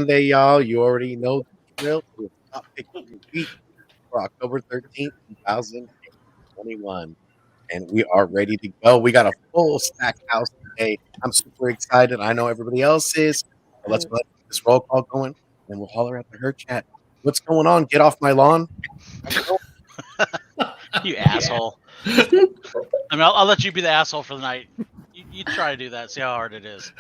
Sunday, y'all. You already know the drill. It's Top Pick of the Week for October 13th, 2021. And we are ready to go. We got a full stacked house today. I'm super excited. I know everybody else is. So let's get this roll call going, and we'll holler at the herd chat. What's going on? Get off my lawn. You asshole. I mean, I'll let you be the asshole for the night. You try to do that. See how hard it is.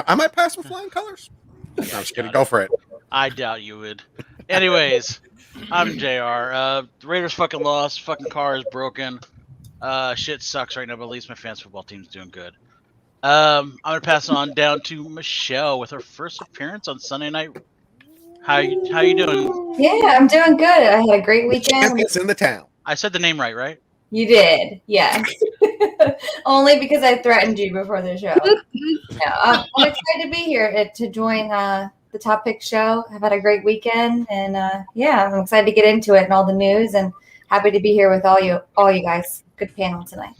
I might pass with flying colors. I'm just kidding. Go for it. I doubt you would. Anyways, I'm JR. The Raiders fucking lost. Fucking car is broken. Shit sucks right now, but at least my fantasy football team's doing good. I'm gonna pass on down to Michelle with her first appearance on Sunday night. How you doing? Yeah, I'm doing good. I had a great weekend. Champions in the town. I said the name right? You did, yes. Only because I threatened you before the show. Yeah, I'm excited to be here to join the Top Pick show. I've had a great weekend, and I'm excited to get into it and all the news, and happy to be here with all you guys. Good panel tonight.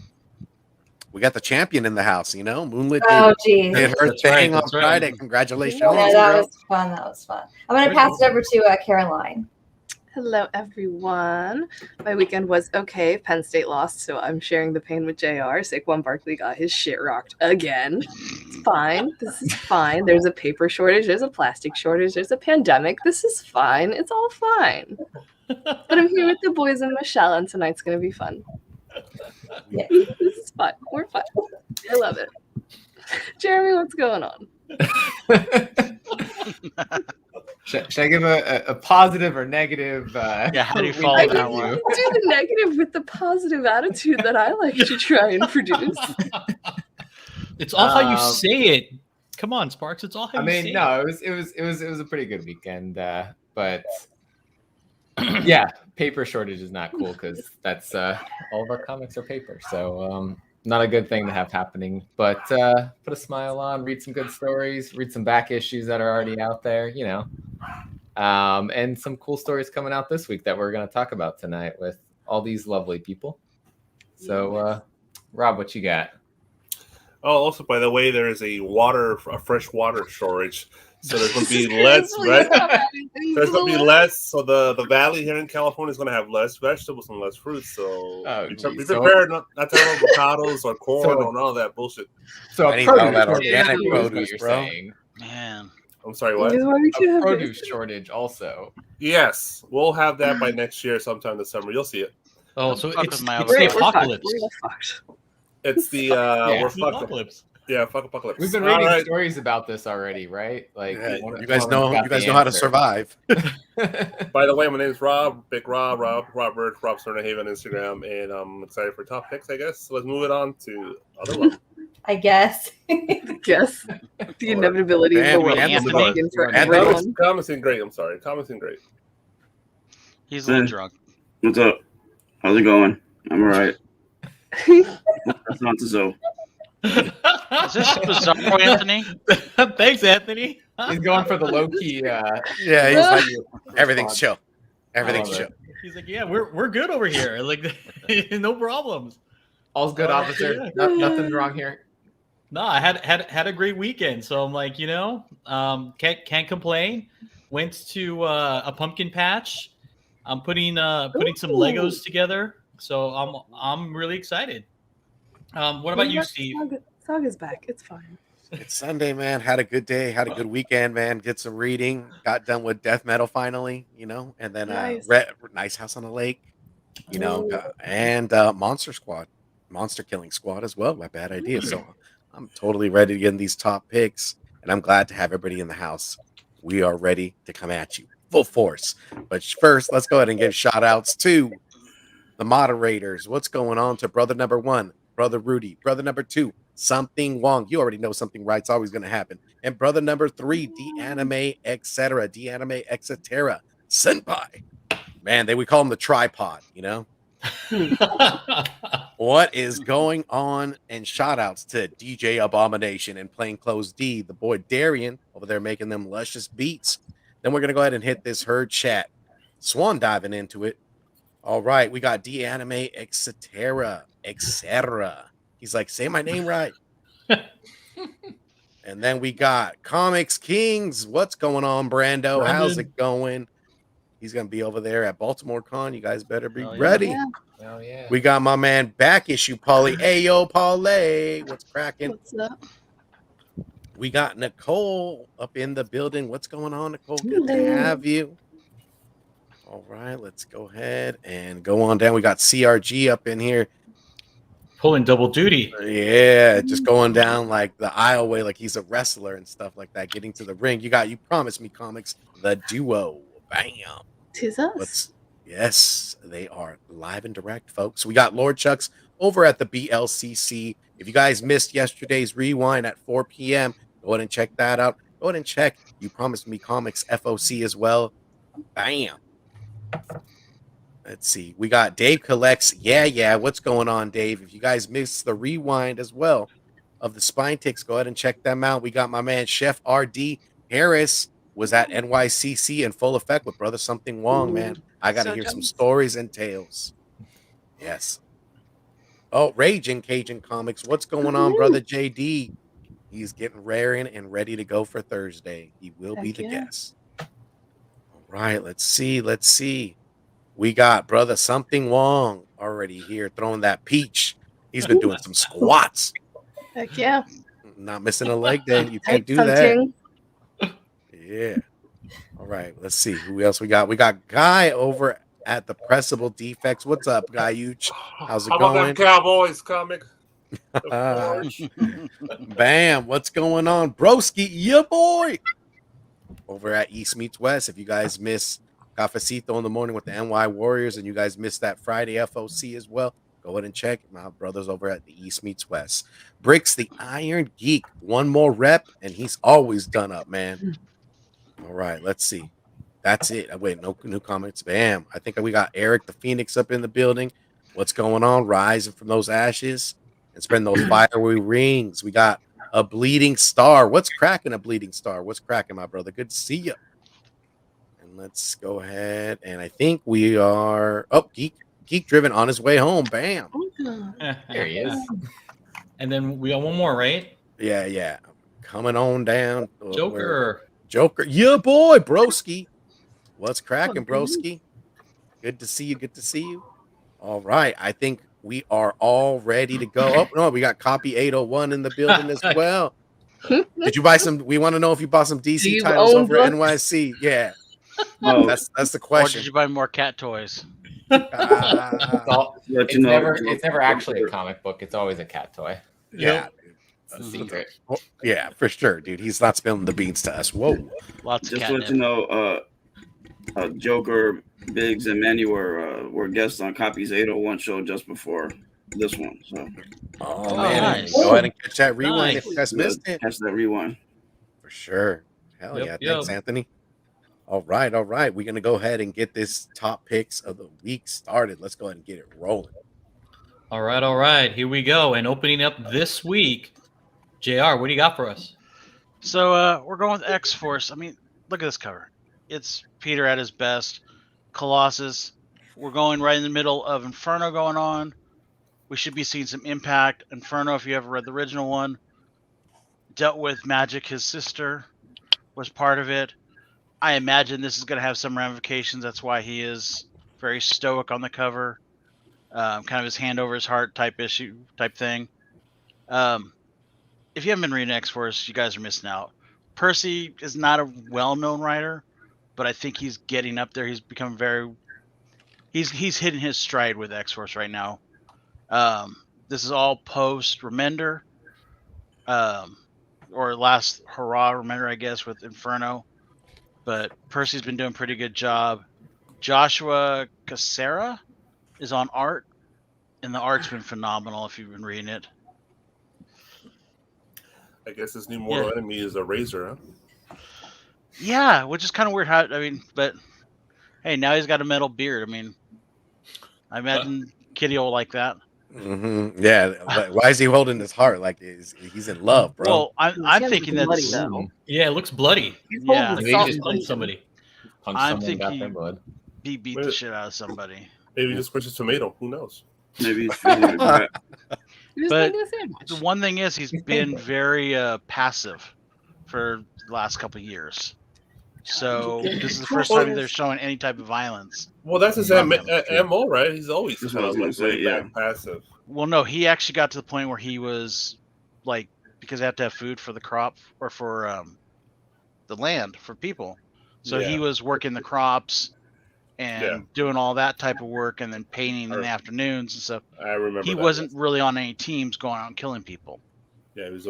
We got the champion in the house, Moonlit. Oh, geez. Did her thing on Friday. Congratulations. Yeah, that was fun. I'm going to pass it over to Caroline. Hello, everyone. My weekend was okay. Penn State lost, so I'm sharing the pain with JR. Saquon Barkley got his shit rocked again. It's fine. This is fine. There's a paper shortage. There's a plastic shortage. There's a pandemic. This is fine. It's all fine. But I'm here with the boys and Michelle, and tonight's going to be fun. Yeah. This is fun. We're fun. I love it. Jeremy, what's going on? Should I give a positive or negative? How do you follow that one? Do the negative with the positive attitude that I like to try and produce. It's all how you say it. Come on, Sparks. It's all how you say it. It was a pretty good weekend, but yeah, paper shortage is not cool because that's all of our comics are paper. So not a good thing to have happening. But put a smile on, read some good stories, read some back issues that are already out there, and some cool stories coming out this week that we're going to talk about tonight with all these lovely people. So, Rob, what you got? Oh, also, by the way, there is a fresh water shortage. So there's going to be less, right? There's going to be less. So the valley here in California is going to have less vegetables and less fruit. So be prepared not to have avocados or corn or all that bullshit. So I need all that organic produce, you're bro. saying. Man. I'm sorry, what? A produce shortage also. Yes, we'll have that by next year sometime this summer. You'll see it. Oh, so it's the the apocalypse. It's the we're fucked. Apocalypse. Yeah, fuck apocalypse. We've been reading stories about this already, right? Like you guys know how to survive. By the way, my name is Rob, Big Rob, Robert, Rob Cernahaven on Instagram, and I'm excited for top picks, I guess. So let's move it on to other one. I guess. The inevitability of the world is looking for everyone. Comments in great. I'm sorry. Comments in great. He's a little drunk. What's up? How's it going? I'm all right. That's not so. Is this bizarre, Anthony? Thanks, Anthony. He's going for the low key. He's like, everything's chill. Everything's chill. He's like, yeah, we're good over here. Like, no problems. All's good, officer. Yeah. Nothing's wrong here. No, I had a great weekend, so I'm like, can't complain. Went to a pumpkin patch. I'm putting some Legos together, so I'm really excited. What about you, Steve? Saga's back. It's fine. It's Sunday, man. Had a good day. Had a good weekend, man. Did some reading. Got done with death metal finally, and then Nice House on the Lake, and Monster Killing Squad as well. My bad idea. So I'm totally ready to get in these top picks, and I'm glad to have everybody in the house. We are ready to come at you full force. But first, let's go ahead and give shout outs to the moderators. What's going on to brother number 1, brother Rudy, brother number 2, Something Wong. You already know something right's always going to happen. And brother number 3, D-Anime, etc. D-Anime, etc. Senpai. Man, we call him the tripod, What is going on? And shout outs to DJ Abomination and Plainclothes D, the boy Darian over there making them luscious beats. Then we're going to go ahead and hit this herd chat. Swan diving into it. All right, we got D-Anime, etc. He's like, say my name right. And then we got Comics Kings. What's going on, Brando? How's it going? He's going to be over there at Baltimore Con. You guys better be ready. Yeah. Oh yeah. We got my man Back Issue Paulie. Ayo, Paulie. What's cracking? What's up? We got Nicole up in the building. What's going on, Nicole? Good to Hello. have you. All right, let's go ahead and go on down. We got CRG up in here. Pulling double duty. Yeah, just going down like the aisleway like he's a wrestler and stuff like that, getting to the ring. You Promised Me Comics, the duo. Bam. 'Tis us. Yes, they are live and direct, folks. We got Lord Chucks over at the BLCC. If you guys missed yesterday's rewind at 4 p.m., go ahead and check that out. Go ahead and check You Promised Me Comics FOC as well. Bam. Let's see. We got Dave Collects. Yeah. What's going on, Dave? If you guys missed the rewind as well of the Spine Ticks, go ahead and check them out. We got my man Chef RD Harris was at NYCC in full effect with Brother Something Wrong, man. I got to hear some stories and tales. Yes. Oh, Raging Cajun Comics. What's going on, Brother JD? He's getting raring and ready to go for Thursday. He will be the guest. All right, let's see. We got Brother Something Wong already here throwing that peach. He's been doing some squats. Heck yeah. Not missing a leg day. You can't do Something. that. Yeah. All right, let's see. Who else we got? We got Guy over at the Pressable Defects. What's up, Guy Huge? How's it How about going? them Cowboys comic? Bam. What's going on? Broski, yeah, boy. Over at East Meets West. If you guys miss Cafecito in the morning with the NY Warriors and you guys missed that Friday FOC as well, go ahead and check my brothers over at the East Meets West. Bricks, the Iron Geek. One more rep, and he's always done up, man. All right, let's see. That's it. Wait, no new comments. Bam. I think we got Eric the Phoenix up in the building. What's going on? Rising from those ashes and spreading those fiery rings. We got a Bleeding Star. What's cracking, a Bleeding Star? What's cracking, my brother? Good to see you. And let's go ahead. And I think we are Geek driven on his way home. Bam. There he is. And then we got one more, right? Yeah. Coming on down. Joker. Yeah, boy, broski. What's cracking, broski? Good to see you. All right. I think we are all ready to go. Oh, no, we got Copy 801 in the building as well. Did you buy some? We want to know if you bought some DC titles over at NYC. Yeah. Oh, That's the Or question. did you buy more cat toys? It's never actually a comic book. It's always a cat toy. Yeah. It's a secret. Yeah, for sure, dude. He's not spilling the beans to us. Whoa. Lots of just to let you know, Joker, Biggs, and Manny were guests on Copy's 801 show just before this one. So, oh man, nice. Go ahead and catch that rewind if you guys yeah, missed it. catch that rewind. For sure. Hell Yep, yeah. Thanks, Anthony. All right. We're going to go ahead and get this top picks of the week started. Let's go ahead and get it rolling. All right. Here we go. And opening up this week, JR, what do you got for us? So we're going with X-Force. I mean, look at this cover. It's Peter at his best. Colossus. We're going right in the middle of Inferno going on. We should be seeing some impact. Inferno, if you ever read the original one, dealt with Magic, his sister, was part of it. I imagine this is going to have some ramifications. That's why he is very stoic on the cover. Kind of his hand over his heart type thing. If you haven't been reading X-Force, you guys are missing out. Percy is not a well-known writer, but I think he's getting up there. He's become he's hitting his stride with X-Force right now. This is all post Remender, or last hurrah Remender, I guess, with Inferno. But Percy's been doing a pretty good job. Joshua Cassera is on art, and the art's been phenomenal if you've been reading it. I guess his new mortal enemy is a razor, huh? Yeah, which is kind of weird. But hey, now he's got a metal beard. I mean, I imagine Kitty will like that. Mm-hmm. Yeah. Why is he holding his heart? Like he's in love, bro. Well, I'm thinking that's Yeah, it looks bloody. Yeah. Maybe he just punched somebody. I'm Someone got their thinking blood. he beat the shit out of somebody. Maybe just push a tomato. Who knows? Maybe he's feeling it back. But the one thing is he's been very passive for the last couple of years. So this is the first time they're showing any type of violence. Well, that's his MO, right? He's always That's kind what I of was like gonna say, laid yeah. back, passive. Well, no, he actually got to the point where he was like, because they have to have food for the crop or for the land for people. So he was working the crops and doing all that type of work and then painting in the afternoons and stuff. I remember he that, wasn't really on any teams going out and killing people. Yeah, he was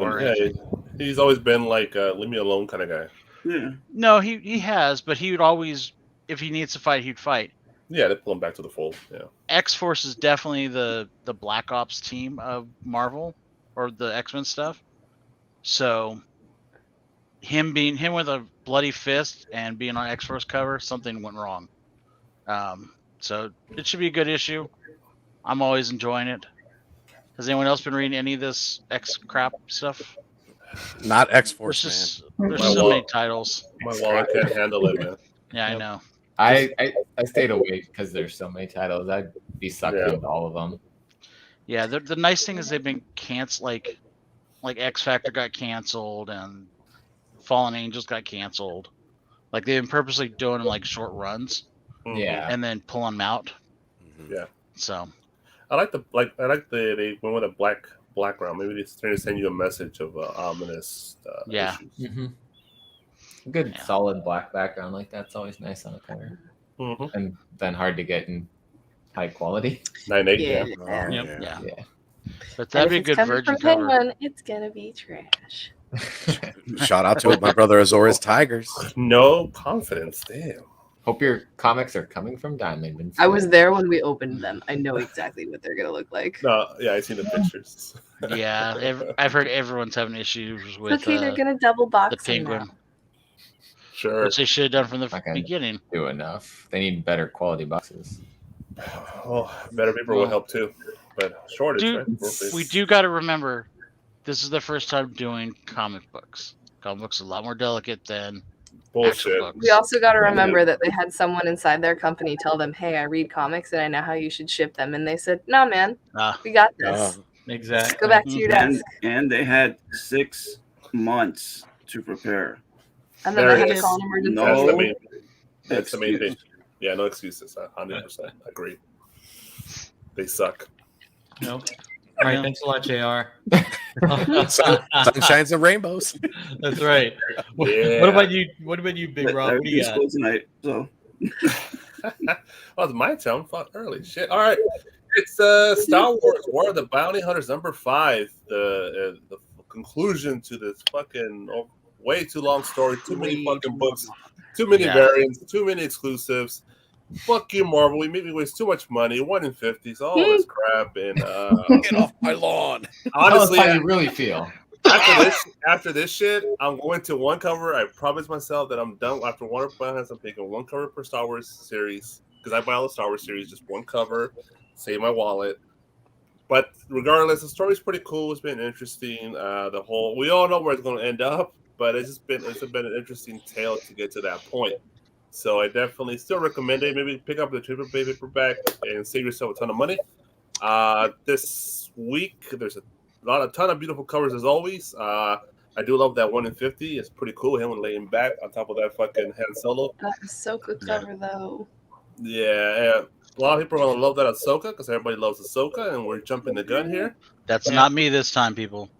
he's always been like leave me alone kind of guy. Yeah. No, he has, but he would always, if he needs to fight, he'd fight. Yeah, they pull him back to the fold. Yeah. X-Force is definitely the Black Ops team of Marvel or the X-Men stuff. So him with a bloody fist and being on X-Force cover, something went wrong. So it should be a good issue. I'm always enjoying it. Has anyone else been reading any of this X crap stuff? Not X-Force, man. There's so many titles. My wallet can't handle it, man. Yeah, I know. I stayed away because there's so many titles. I'd be sucked into all of them. Yeah, the nice thing is they've been canceled. Like X Factor got canceled and Fallen Angels got canceled. Like they've been purposely doing them like short runs. Yeah. And then pulling them out. Yeah. So I like they went with a black background. Maybe they're trying to send you a message of ominous issues. Mm-hmm. Good solid black background like that's always nice on a cover. Mm-hmm. And then hard to get in high quality. 9.8. Yeah. But that'd be a good Virgin cover. Penguin, it's gonna be trash. Shout out to my brother Azores Tigers. No confidence, damn. Hope your comics are coming from Diamond. I was there when we opened them. I know exactly what they're gonna look like. No, yeah, I seen the pictures. Yeah, I've heard everyone's having issues with Okay, they're gonna double box the Penguin. Sure. Which they should have done from the beginning. Do enough. They need better quality boxes. Oh, better paper will help too. But shortage, Dude, right? we do got to remember, this is the first time doing comic books. Comic books are a lot more delicate than bullshit. Books. We also got to remember that they had someone inside their company tell them, "Hey, I read comics and I know how you should ship them," and they said, "No, man, we got this. Exactly. Go back to your desk." And they had 6 months to prepare. And then they had to call an emergency. That's the main thing. Yeah, no excuses. 100% agree. They suck. Nope. All right, thanks a lot, JR. Sunshines and rainbows. That's right. Yeah. What about you? What about you, Big Rob? What do you got? School tonight, so. Oh, it's my turn. Fuck, early shit. All right, it's Star Wars: War of the Bounty Hunters #5. The conclusion to this fucking way too long story. Too many fucking books. Too many variants. Too many exclusives. Fuck you, Marvel. We made me waste too much money. 1 in 50s. All this crap. And get off my lawn. Honestly, how you really feel. After this shit, I'm going to one cover. I promised myself that I'm done. After Warner Brothers, I'm taking one cover per Star Wars series because I buy all the Star Wars series. Just one cover, save my wallet. But regardless, the story's pretty cool. It's been interesting. We all know where it's going to end up, but it's been an interesting tale to get to that point. So I definitely still recommend it. Maybe pick up the triple paperback and save yourself a ton of money. This week there's a ton of beautiful covers as always. I do love that 1 in 50. It's pretty cool. Him laying back on top of that fucking Han Solo. That Ahsoka cover though. Yeah, a lot of people are gonna love that Ahsoka because everybody loves Ahsoka, and we're jumping the gun here. That's not me this time, people.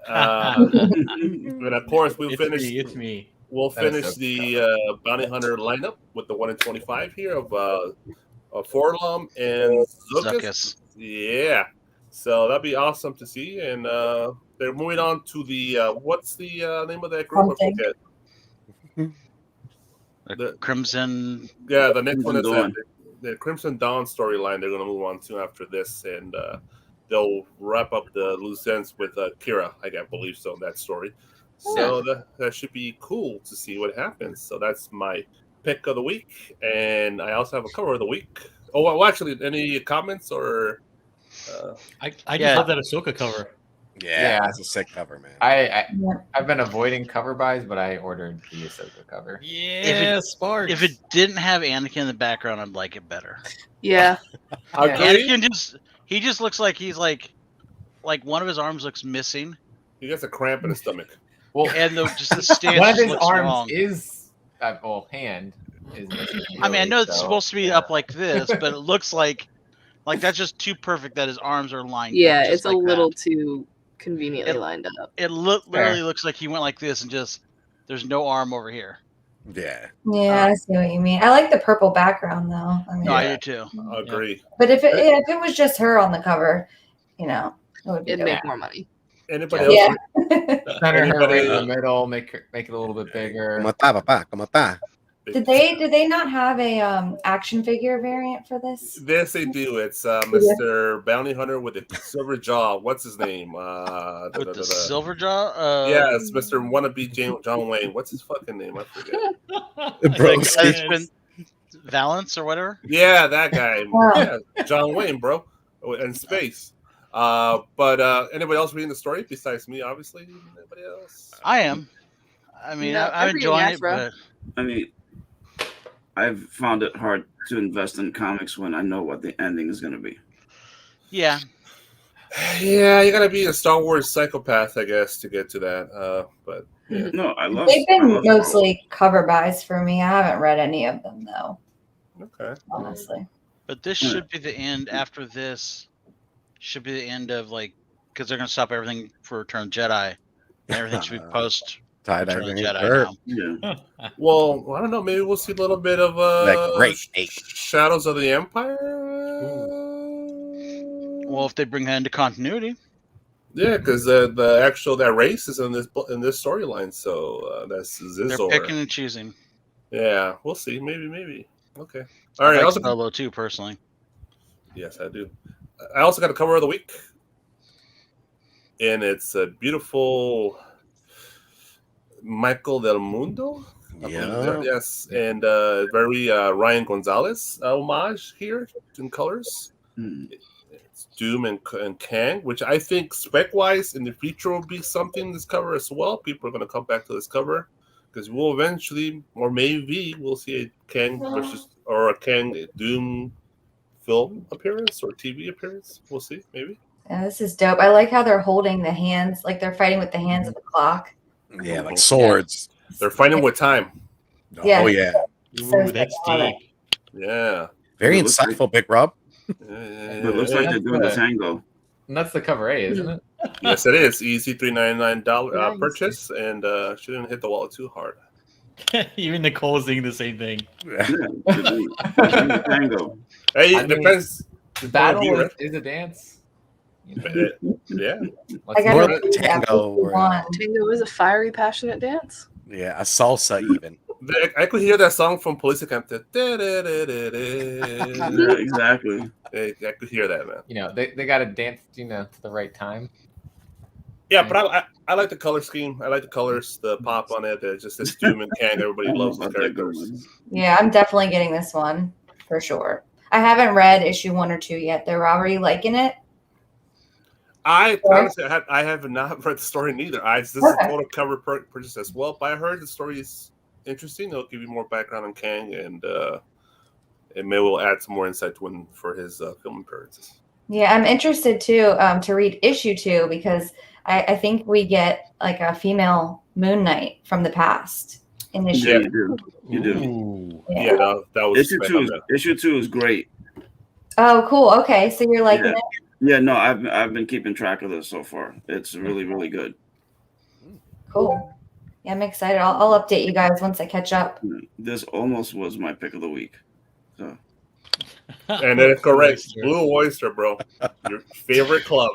And of course we'll finish. It's me. We'll finish the Bounty Hunter lineup with the 1 in 25 here of Forlum and Zuckuss. Yeah, so that'd be awesome to see. And they're moving on to the what's the name of that group? I forget. The Crimson. Yeah, the next one is the Crimson Dawn storyline. They're going to move on to after this, and they'll wrap up the loose ends with Kira. I believe so. That story. So that should be cool to see what happens. So that's my pick of the week, and I also have a cover of the week. Oh, well, actually, any comments or? I just love that Ahsoka cover. Yeah, that's a sick cover, man. I've been avoiding cover buys, but I ordered the Ahsoka cover. Yeah, Sparks. If it didn't have Anakin in the background, I'd like it better. Yeah. Anakin just looks like he's like one of his arms looks missing. He gets a cramp in his stomach. Well, and just the stance one of just his looks arms wrong. is hand is missing. I mean, I know it's so, supposed to be yeah. up like this, but it looks like that's just too perfect that his arms are lined. Yeah, just it's like a little that. too conveniently lined up. It literally looks like he went like this and just there's no arm over here. Yeah. Yeah, I see what you mean. I like the purple background though. I mean, No, I do too. I agree. but if it was just her on the cover, it would be It'd dope. make more money. Anybody else? Yeah. Center her right in the Anybody- middle, make it a little bit bigger. ¿Cómo está, papá? ¿Cómo está? Did they not have a action figure variant for this? Yes, they do. It's Mr. Bounty Hunter with the silver jaw. What's his name? With the silver jaw? Yeah, it's Mr. Wannabe John Wayne. What's his fucking name? I forget. Bro, It's been Valance or whatever? Yeah, that guy. Wow. Yeah, John Wayne, bro. In space. But anybody else reading the story besides me, obviously? Anybody else? I am. I mean, No, I'm I'm reading enjoying it, Afro. but I mean, I've found it hard to invest in comics when I know what the ending is going to be. yeah. Yeah, you gotta be a Star Wars psychopath, I guess, to get to that. But yeah. No, I love. They've I been love mostly cover buys for me. I haven't read any of them though, Okay. honestly. But this should be the end. After this, should be the end of because they're gonna stop everything for Return of the Jedi. And everything should be post tie-dye Return of the vein. Jedi now. Yeah. Well, I don't know. Maybe we'll see a little bit of That great ape. Shadows of the Empire. Well, if they bring that into continuity, Yeah, because the actual that race is in this storyline, so that's they're Zizzor. picking and choosing. Yeah, we'll see. Maybe. Okay. I All right. like Also, Solo too, personally. yes, I do. I also got a cover of the week, and it's a beautiful Michael del Mundo. I believe Yeah. there. Yes, and very Ryan Gonzalez homage here in colors. Hmm. It's Doom and Kang, which I think spec-wise in the future will be something in this cover as well. People are going to come back to this cover because we'll eventually, or maybe we'll see a Kang or a Kang Doom film appearance or TV appearance. We'll see, maybe. Yeah, this is dope. I like how they're holding the hands, like they're fighting with the hands of the clock. Yeah, like swords. They're fighting with time. Yeah. Oh yeah. So Ooh, that's sick. deep. Yeah. Very It looks like- insightful, Big Rob. But it looks like they're doing the tango. And that's the cover A, isn't it? Yes, it is. Easy $3.99 Nice. purchase, and shouldn't hit the wallet too hard. Even Nicole is saying the same thing. Yeah, they're doing the tango. Hey, I it mean, depends. Battle is a dance. You know? Yeah. I Let's More gotta like read tango or- one. Tango is a fiery, passionate dance. Yeah, a salsa even. I could hear that song from Police Accountant. Yeah, exactly. I could hear that, man. you know, they got to dance, to the right time. Yeah, but I like the color scheme. I like the colors, the pop on it. Just this Doom and Kang. Everybody loves the Love that good characters. one. Yeah, I'm definitely getting this one for sure. I haven't read issue 1 or 2 yet. They're already liking it. I honestly, I have not read the story neither. This is a total cover purchase as well. But I heard the story is interesting. It'll give you more background on Kang, and maybe we'll add some more insight for his film appearances. Yeah, I'm interested too to read issue 2 because I think we get like a female Moon Knight from the past in issue. Yeah, two. you do. Ooh. Yeah, that was Issue two is great. Oh, cool. Okay, so you're liking Yeah. it. Yeah, no, I've been keeping track of this so far. It's really, really good. Cool. Yeah, I'm excited. I'll update you guys once I catch up. This almost was my pick of the week. So And then it's correct. Oyster. Blue Oyster, bro. Your favorite club.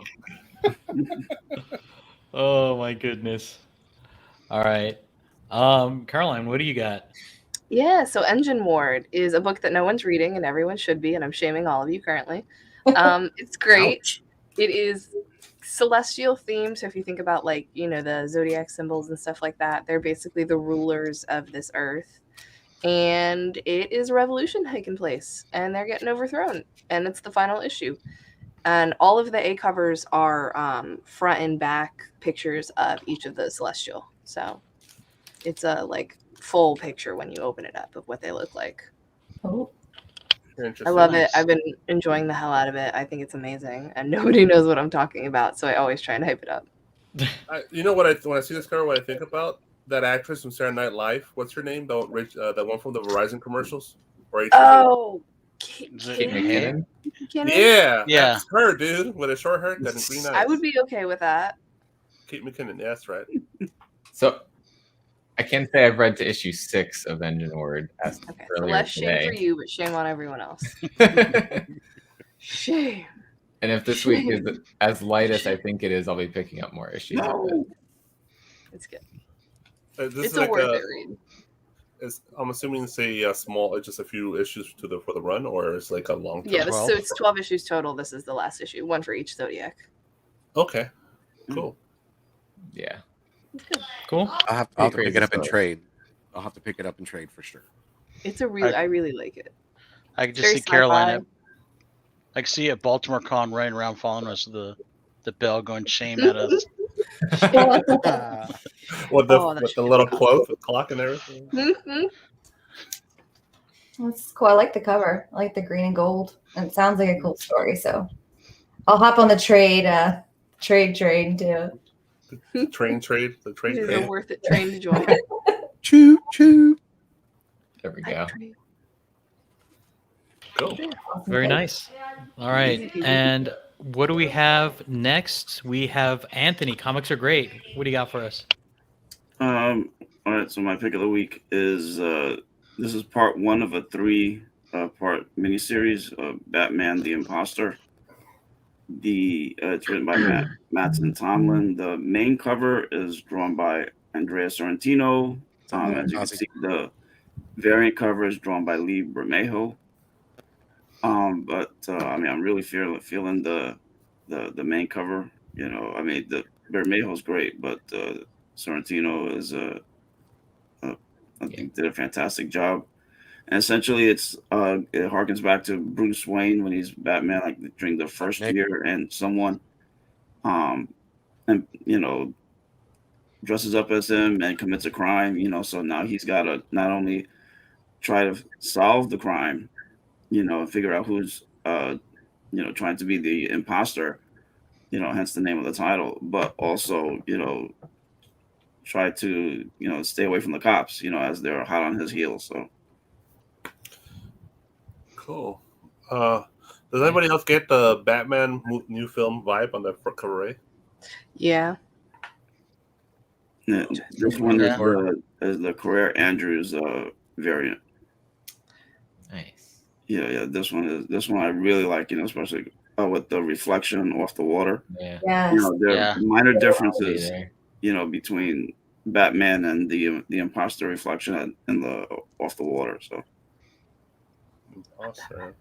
Oh my goodness. All right. Caroline, what do you got? Yeah, so Engine Ward is a book that no one's reading and everyone should be, and I'm shaming all of you currently. It's great. Ouch. It is celestial themed. So if you think about the zodiac symbols and stuff like that, they're basically the rulers of this earth. And it is a revolution taking place, and they're getting overthrown. And it's the final issue. And all of the A covers are front and back pictures of each of the celestial. So it's a full picture when you open it up of what they look like. Oh. I love it. I've been enjoying the hell out of it. I think it's amazing. And nobody knows what I'm talking about, so I always try and hype it up. You know what? When I see this cover, what I think about that actress from Saturday Night Live. What's her name? The one from the Verizon commercials. Oh, Kate McKinnon. Yeah, Yeah. that's her, dude, with a short haircut and green eyes. I would be okay with that. Kate McKinnon, yeah, that's right. So I can say I've read to issue 6 of Engine Word. Okay, so less shame for you, but shame on everyone else. Shame. And if this week is as light as I think it is, I'll be picking up more issues. It's good. This It's a worth it read. I'm assuming it's a small, just a few issues for the run, or it's like a long. Yeah, so it's 12 issues total. This is the last issue, one for each Zodiac. Okay, cool. Yeah, cool. I'll have to pick it up and trade. I'll have to pick it up and trade for sure. It's a really, I really like it. I can just see Carolina. I can see a Baltimore con running around following us with the bell going shame at us. With the little quote, the clock and everything. That's cool. I like the cover. I like the green and gold. And it sounds like a cool story. So I'll hop on the trade too. The trade. It is a worth it train to join. Choo choo. There we go. Cool. Very nice. All right. And what do we have next? We have Anthony. Comics are great. What do you got for us? All right. So my pick of the week is this is part 1 of a 3-part miniseries of Batman: The Imposter. It's written by Mattson Tomlin. The main cover is drawn by Andrea Sorrentino. As you can see, the variant cover is drawn by Lee Bermejo. But I mean, I'm really feeling the main cover. You know, I mean, the Bermejo's great, but Sorrentino is I think did a fantastic job. And essentially, it harkens back to Bruce Wayne when he's Batman, like during the first year, and someone, and you know, dresses up as him and commits a crime. You know, so now he's got to not only try to solve the crime, you know, and figure out who's, you know, trying to be the imposter, you know, hence the name of the title, but also, you know, try to, you know, stay away from the cops, you know, as they're hot on his heels. So. Cool. Does anybody else get the Batman new film vibe on the cover? Yeah. Yeah, this one is the Carrere Andrews variant. Nice. Yeah. This one I really like, you know, especially with the reflection off the water. Yeah. Yes. You know, there are minor differences, you know, between Batman and the imposter reflection in the off the water. So. Awesome.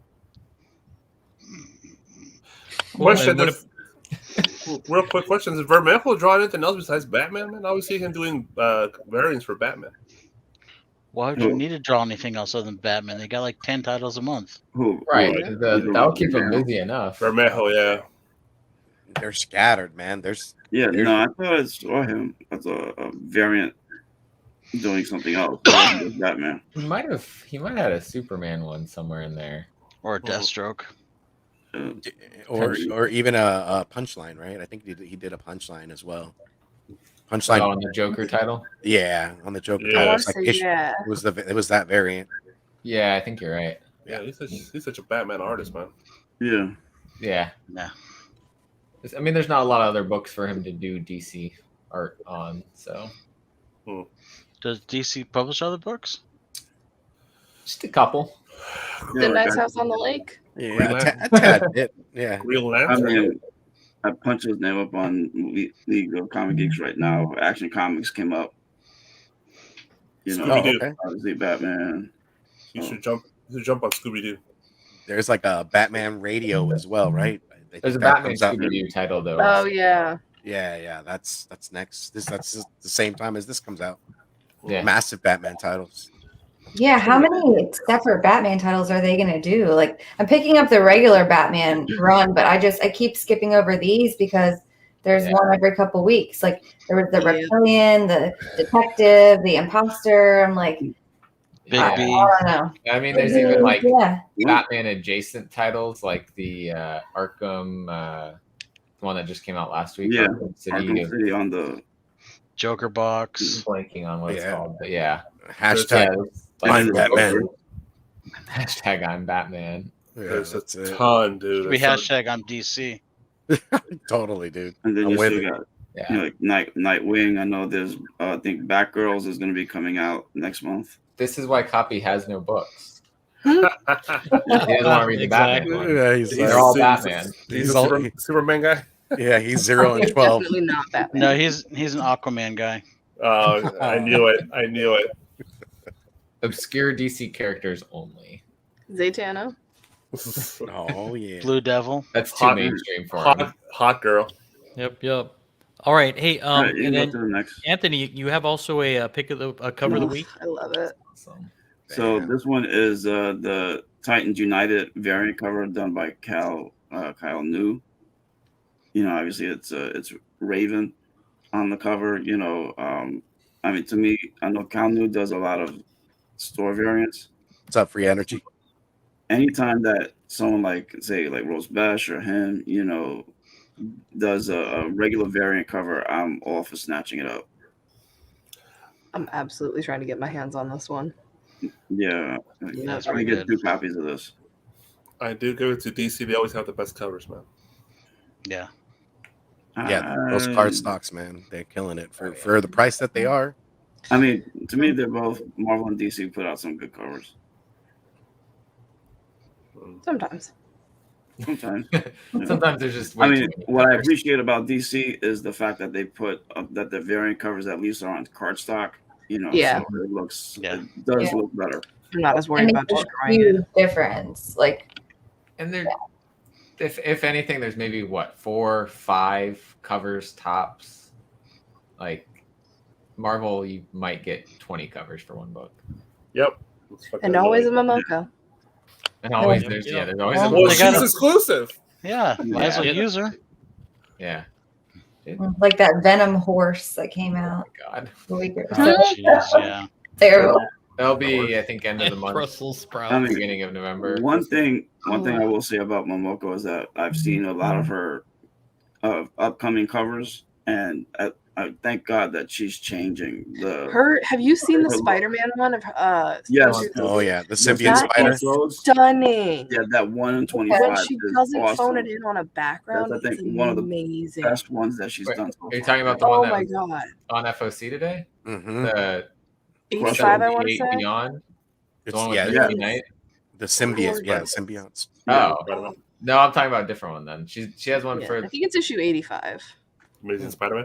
Cool. Question. Real quick question: Is Vermejo draw anything else besides Batman? Man, I always see him doing variants for Batman. Why would you need to draw anything else other than Batman? They got like 10 titles a month. Right. That'll keep them busy enough. Vermejo, yeah. They're scattered, man. No, I thought I saw him as a variant doing something else. Batman. He might have had a Superman one somewhere in there, or a Deathstroke, or even a Punchline, right? I think he did a Punchline as well. Punchline on the Joker title. Yeah, on the Joker title. It was that variant. Yeah, I think you're right. Yeah, he's such a Batman artist, man. Yeah. Nah. I mean, there's not a lot of other books for him to do DC art on, so. Does DC publish other books? Just a couple. The Nice House on the Lake. Yeah, a tad bit. Yeah. Real I mean, I punch his name up on League of Comic Geeks right now. Action Comics came up. You know, obviously Batman. You should jump on Scooby Doo. There's like a Batman radio as well, right? There's a Batman Scooby Doo title though. Oh yeah. Yeah. That's next. That's the same time as this comes out. Yeah. Massive Batman titles. Yeah, how many separate Batman titles are they going to do? Like, I'm picking up the regular Batman run, but I keep skipping over these because there's one every couple weeks. Like, there was the Reptilian, the Detective, the Imposter. I'm like, Big B. I don't know. I mean, there's even like Batman adjacent titles like the Arkham the one that just came out last week. Yeah, Arkham Arkham City on the Joker box. Blanking on what it's Yeah. called, but yeah. Hashtag Yeah, I'm Batman. Hashtag I'm Batman. Yeah, There's that's a it. ton, dude. We There's hashtag I'm DC. Totally, dude. and then I'm you with still it. got Yeah. you know, like Nightwing. I know there's I think Batgirls is going to be coming out next month. This is why Copy has no books. some- He doesn't want to read the Batman Exactly. one. Yeah, he's They're all Batman. He's He's a all- Superman guy. Yeah, he's 0 and 12. Definitely not Batman. No, he's an Aquaman guy. Oh, I knew it. I knew it. Obscure DC characters only. Zatanna. Oh yeah. Blue Devil. That's too Hot- mainstream for him. Hot girl. Yep. All right. Hey, All right, you and go then to the next. Anthony, you have also a pick of a cover of the week. I love it. Awesome. So Damn. this one is the Titans United variant cover done by Kyle New. You know, obviously it's Raven on the cover. You know, I mean, to me, I know Kyle New does a lot of store variants. What's up, Free Energy? Anytime that someone like say like Rose Bash or him, you know, does a regular variant cover, I'm all for snatching it up. I'm absolutely trying to get my hands on this one. Yeah, That's I really get good. 2 copies of this. I do give it to DC. They always have the best covers, man. Yeah. Yeah, those card stocks, man, they're killing it for the price that they are. I mean, to me, they're both Marvel and DC put out some good covers. Sometimes. Sometimes. Sometimes there's just. I way mean, too many what I covers. appreciate about DC is the fact that they put that the variant covers at least are on cardstock. You know, Yeah. so it looks, Yeah. it does Yeah. look better. I'm not as I worried mean, about there's destroying a it. huge difference. Like, And there, if anything, there's maybe what 4, 5 covers tops. Like Marvel, you might get 20 covers for one book, Yep. It's fucking And always a annoying. Momoko. and always Yep, there's yep. there's always Well, a Well, They she's gotta- exclusive. Yeah. Might as well Yeah. use her. yeah. like that Venom horse that came out God, a week or Oh, so. jeez, yeah. Terrible. that'll be I think end of the month, Brussels sprouts. I mean, beginning of November. One thing I will say about Momoko is that I've seen a lot of her upcoming covers, and I thank God that she's changing the. Have you seen the Her look. Spider-Man one of Yes. Oh yeah, the the symbiote That spider. is Crossroads. stunning. Yeah, that 1 in When 25 she is doesn't awesome. phone it in on a background, That's, I it's think, one of the amazing. Best ones that she's Wait, done. So Are you far. talking about the Oh one my that god. was on FOC today? Mm-hmm. The 85, I want to 78 say. Beyond. The It's, one with yeah, Misty yeah. Knight? the symbiote. Yeah, symbionts. Yeah. Oh no, I'm talking about a different one. Then she has one Yeah, for I think it's issue 85. Amazing Spider-Man.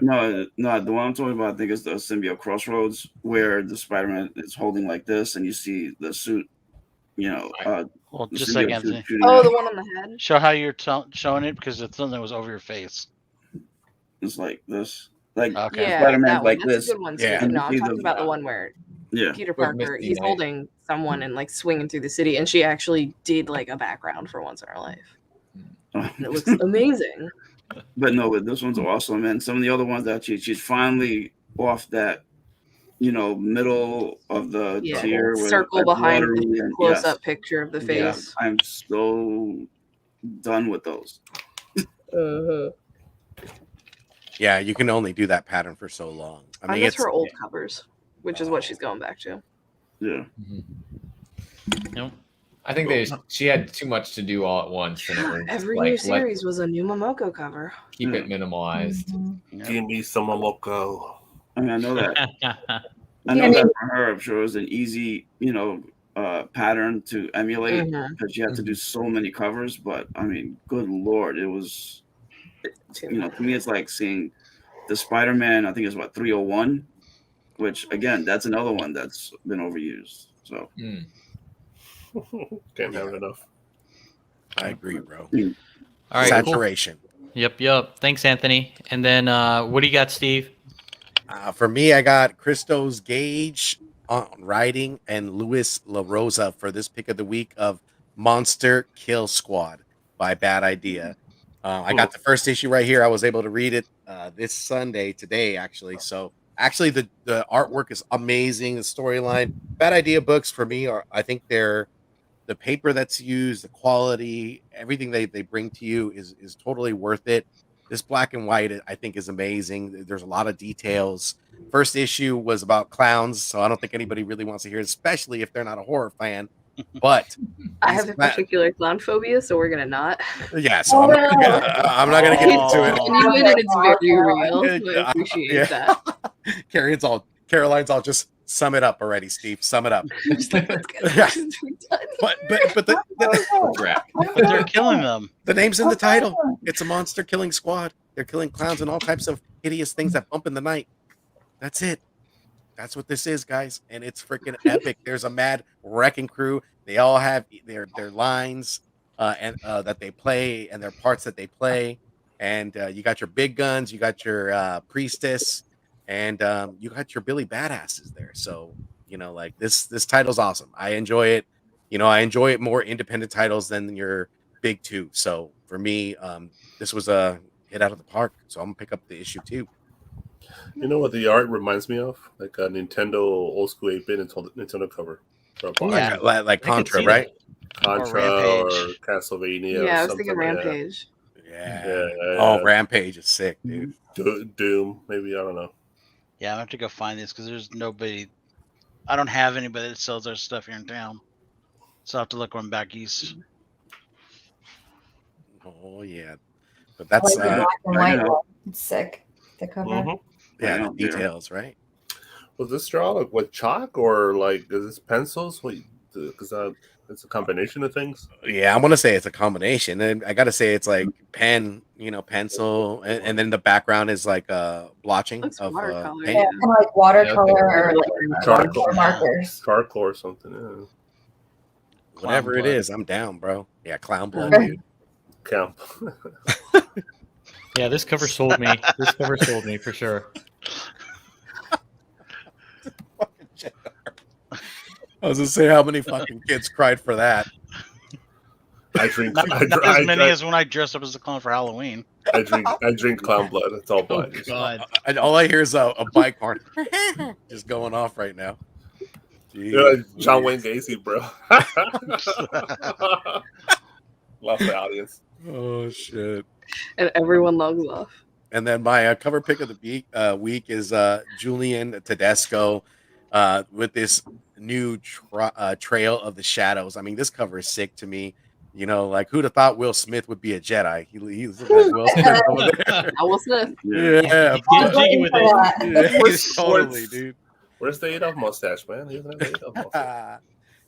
No, the one I'm talking about, I think, is the symbiote Crossroads, where the Spider-Man is holding like this, and you see the suit, you know, Well, the just like symbiote suit Anthony. shooting Oh, at the you. one on the head. Show how you're showing it because it's something that was over your face. It's like this, like Okay. Yeah, Spider-Man's that one. like That's this. a good one too. Yeah. No, I'm He's talking a- about the one where Yeah, Peter With Parker, Misty he's Knight. holding someone and like swinging through the city, and she actually did like a background for once in her life. And it looks amazing. but no, but this one's awesome, and some of the other ones that she's finally off that, you know, middle of the Yeah, tier, where circle it's, like, behind watery the and- close-up yes. picture of the Yeah, face. I'm so done with those. Uh-huh. Yeah, you can only do that pattern for so long. I I mean, miss it's her old covers, which is what she's going back to. Yeah, Nope. I think she had too much to do all at once, and it was Every like new let's series was a new Momoko cover. keep it minimalized. Mhm. Give me some Momoko. I mean, I know that Yeah, that I mean- for her, I'm sure it was an easy, you know, pattern to emulate Mhm. because you had to do so many covers. But I mean, good lord, it was, you know, to me, it's like seeing the Spider-Man. I think it's what 301, which again, that's another one that's been overused. So Mm. Can't have enough. I agree, bro. All right. Cool. Saturation. Yep. Thanks, Anthony. And then what do you got, Steve? For me, I got Christos Gage on writing and Luis La Rosa for this pick of the week of Monster Kill Squad by Bad Idea. I got the first issue right here. I was able to read it this Sunday, today, actually. So, actually, the artwork is amazing. The storyline, Bad Idea books for me are, I think they're the paper that's used, the quality, everything they bring to you is totally worth it. This black and white, I think, is amazing. There's a lot of details. First issue was about clowns, so I don't think anybody really wants to hear it, especially if they're not a horror fan. But I have a particular clown phobia, so we're gonna not. yeah, so I'm not gonna get into it. It's very real. So I appreciate that. Caroline's all just sum it up already, Steve. Sum it up. but they're killing them. The name's in the title. It's a monster killing squad. They're killing clowns and all types of hideous things that bump in the night. That's it. That's what this is, guys, and it's freaking epic. There's a mad wrecking crew. They all have their lines and that they play and their parts that they play. And you got your big guns, you got your priestess, and you got your Billy Badasses there. So like this title's awesome. I enjoy it. I enjoy it more independent titles than your big two. So for me, this was a hit out of the park. So I'm gonna pick up the issue 2. You know what the art reminds me of? Like a Nintendo old school 8-bit Nintendo cover. Yeah, like Contra, right? Contra or Castlevania. Yeah, or I was thinking Rampage. Yeah. Oh, Rampage is sick, dude. Doom, maybe, I don't know. Yeah, I have to go find this because there's nobody. I don't have anybody that sells our stuff here in town, so I have to look when I'm back east. Oh yeah, but that's black and white. It's sick. The cover. Mm-hmm. Yeah, details, right? Was this draw like with chalk or like is this pencils? Because it's a combination of things. Yeah, I'm gonna say it's a combination, and I gotta say it's like pen, pencil, and then the background is like blotching of watercolor. paint. Yeah, kind of like watercolor or like Charcoal markers. Charcoal or something. Yeah. Whatever it blood. is, I'm down, bro. Yeah, clown blood, dude. Camp. Yeah, this cover sold me. This cover sold me for sure. I was gonna say how many fucking kids cried for that. I drink. Not as many as when I dressed up as a clown for Halloween. I drink clown blood. That's all blood. Oh God! And all I hear is a bike horn just going off right now. John Wayne Gacy, bro. Lost the audience. Oh shit! And everyone logs off. And then my cover pick of the week is Julian Tedesco with this new Trail of the Shadows. I mean, this cover is sick to me. Like who'd have thought Will Smith would be a Jedi? He's like Will Smith over there. Will Smith. Yeah, Get jiggy with it. yeah, he's totally, dude. Where's the Adolf mustache, man? He doesn't have the Adolf mustache.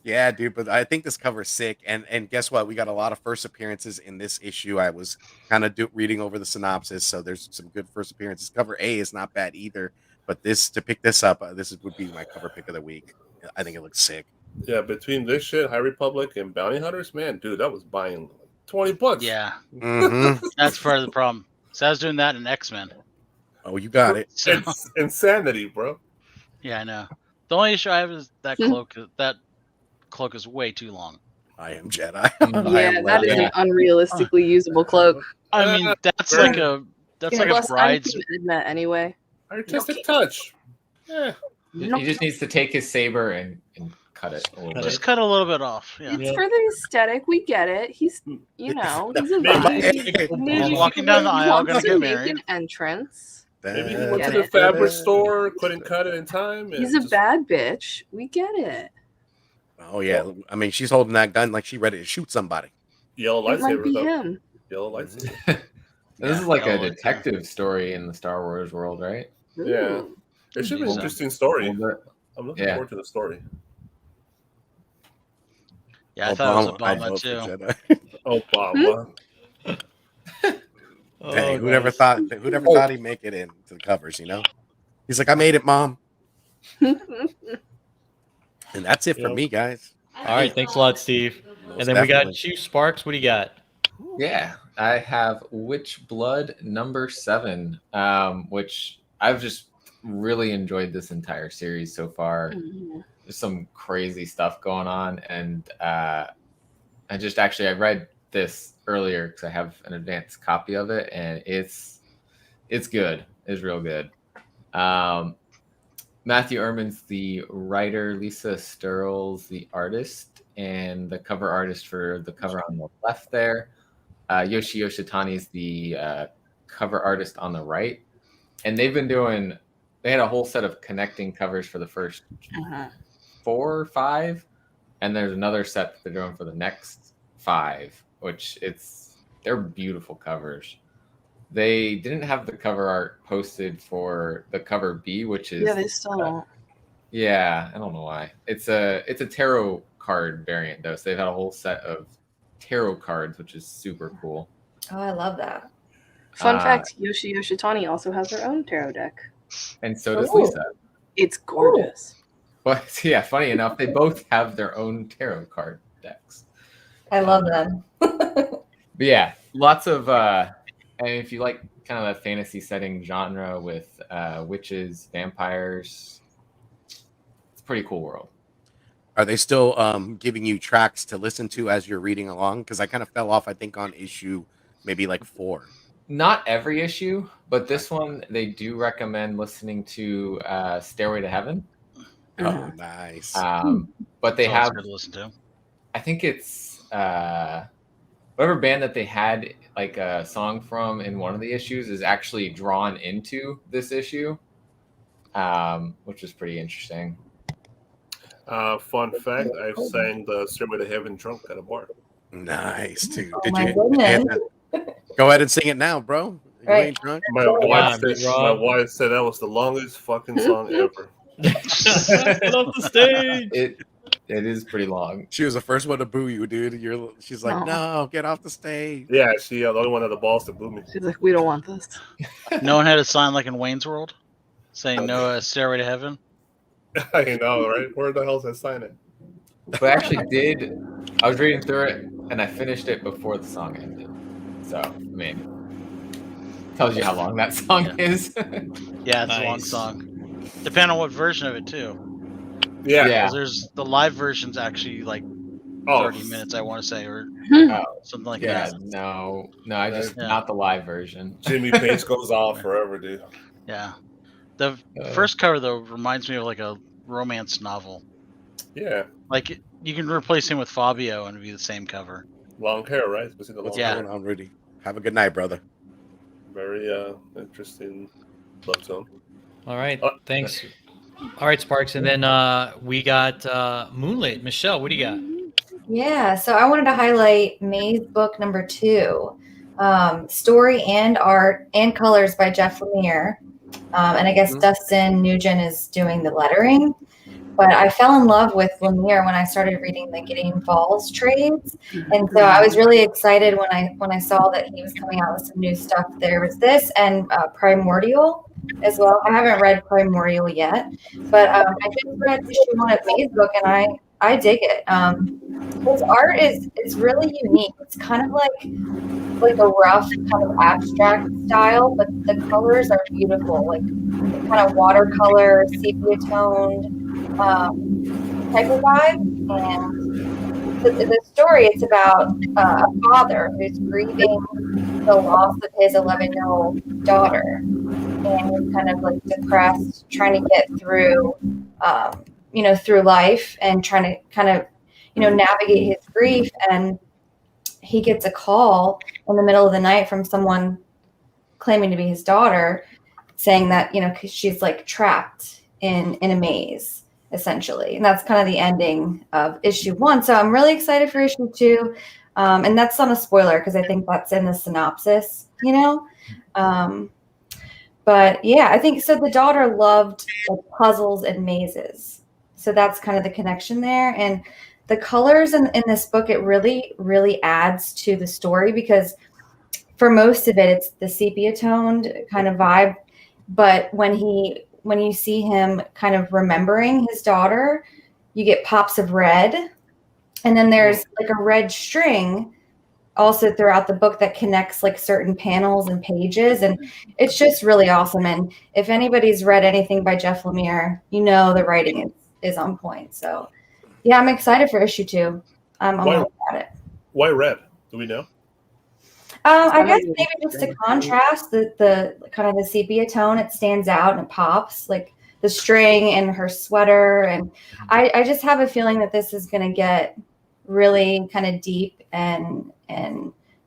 Yeah, dude, but I think this cover is sick. And guess what? We got a lot of first appearances in this issue. I was kind of reading over the synopsis, so there's some good first appearances. Cover A is not bad either, but to pick this up, would be my cover pick of the week. I think it looks sick. Yeah, between this shit, High Republic, and Bounty Hunters, man, dude, that was buying $20. Yeah, Mm-hmm. that's part of the problem. So I was doing that in X-Men. Oh, you got it. So, It's insanity, bro. yeah, I know. The only issue I have is that cloak. That cloak is way too long. I am Jedi. Yeah, that is an unrealistically usable cloak. I mean, that's like a bride's. Edna anyway. Artistic touch. Yeah. He just needs to take his saber and cut it a little Just bit. cut a little bit off. Yeah. It's for the aesthetic. We get it. He's, he's a vibe. Walking down the aisle, gonna get Make married. an entrance. Maybe he went Get to the it. fabric store, couldn't cut it in time. and He's a just- bad bitch. We get it. Oh yeah, I mean she's holding that gun like she's ready to shoot somebody. Yellow It might lightsaber, be though. him. Yellow lightsaber. This is like a Yeah. detective story in the Star Wars world, right? Yeah. Ooh. It should be an So- interesting story. A little bit. I'm looking Yeah. forward to the story. Yeah, I thought it was I'd Obama vote for too. Jedi. Obama. Dang, who never thought he'd make it into the covers, He's like, I made it, Mom. And that's it for Yeah. me, guys. All right, thanks a lot, Steve. Most And then we got definitely. Chief Sparks. What do you got? Yeah, I have Witch Blood #7, which I've just really enjoyed this entire series so far. Mhm. There's some crazy stuff going on, and I read this earlier because I have an advanced copy of it, and it's good. It's real good. Matthew Ehrman's the writer, Lisa Sturl's the artist, and the cover artist for the cover on the left there. Yoshi Yoshitani's the cover artist on the right, and they had a whole set of connecting covers for the first 4 or 5, and there's another set that they're doing for the next 5, which they're beautiful covers. They didn't have the cover art posted for the cover B, which is they still don't. Yeah, I don't know why. It's a tarot card variant though, so they've had a whole set of tarot cards, which is super cool. Oh, I love that. Fun fact: Yoshi Yoshitani also has her own tarot deck, and so does Lisa. It's gorgeous. But yeah, funny enough, they both have their own tarot card decks. I love them. But yeah, lots of and if you like kind of that fantasy setting genre with witches, vampires, it's a pretty cool world. Are they still giving you tracks to listen to as you're reading along? Because I kind of fell off, I think, on issue maybe like 4. Not every issue, but this one they do recommend listening to Stairway to Heaven. Oh, nice. But they have good to listen to. I think it's whatever band that they had like a song from in one of the issues is actually drawn into this issue, which is pretty interesting. Fun fact: I've sang the "Stairway to Heaven" drunk at a bar. Nice, dude. Oh, Did my you goodness. go ahead and sing it now, bro? You Right. ain't drunk? My wife said that was the longest fucking song ever. Get off the stage. It is pretty long. She was the first one to boo you, dude. She's like, no, get off the stage. Yeah, she the only one had the balls to boo me. She's like, we don't want this. No one had a sign like in Wayne's World saying no Stairway to Heaven. I know, right? Where the hell's that sign at? But I actually I was reading through it and I finished it before the song ended. So, I mean, tells you how long that song is. Yeah, it's a long song. Depending on what version of it, too. Yeah. There's the live version's actually like 30 minutes, I want to say, or something like that. No, I just not the live version. Jimmy Page goes off forever, dude. Yeah. The first cover, though, reminds me of like a romance novel. Yeah. Like, you can replace him with Fabio and it'd be the same cover. Long hair, right? What's going on, Rudy? Have a good night, brother. Very interesting love tone. All right, thanks. All right, Sparks, and then we got Moonlit. Michelle, what do you got? Yeah, so I wanted to highlight May's book number 2, story and art and colors by Jeff Lemire. And I guess Dustin Nugent is doing the lettering. But I fell in love with Lemire when I started reading the Gideon Falls trades. And so I was really excited when I saw that he was coming out with some new stuff. There was this and Primordial as well. I haven't read Primordial yet, but I just read issue 1 of May's book and I dig it. His art is really unique. It's kind of like a rough kind of abstract style, but the colors are beautiful, like kind of watercolor, sepia toned type of vibe. And the story, it's about a father who's grieving the loss of his 11-year-old daughter, and he's kind of like depressed, trying to get through through life and trying to kind of navigate his grief. And he gets a call in the middle of the night from someone claiming to be his daughter, saying that cause she's like trapped in a maze, essentially. And that's kind of the ending of issue 1. So I'm really excited for issue 2. And that's not a spoiler because I think that's in the synopsis, but yeah, I think so. The daughter loved like puzzles and mazes. So that's kind of the connection there. And the colors in this book, it really, really adds to the story because for most of it, it's the sepia toned kind of vibe. But when you see him kind of remembering his daughter, you get pops of red. And then there's like a red string also throughout the book that connects like certain panels and pages. And it's just really awesome. And if anybody's read anything by Jeff Lemire, the writing is on point. So yeah, I'm excited for issue 2. I'm all about it. Why red? Do we know? I guess maybe just to contrast the kind of the sepia tone, it stands out and it pops, like the string and her sweater. And I just have a feeling that this is going to get really kind of deep and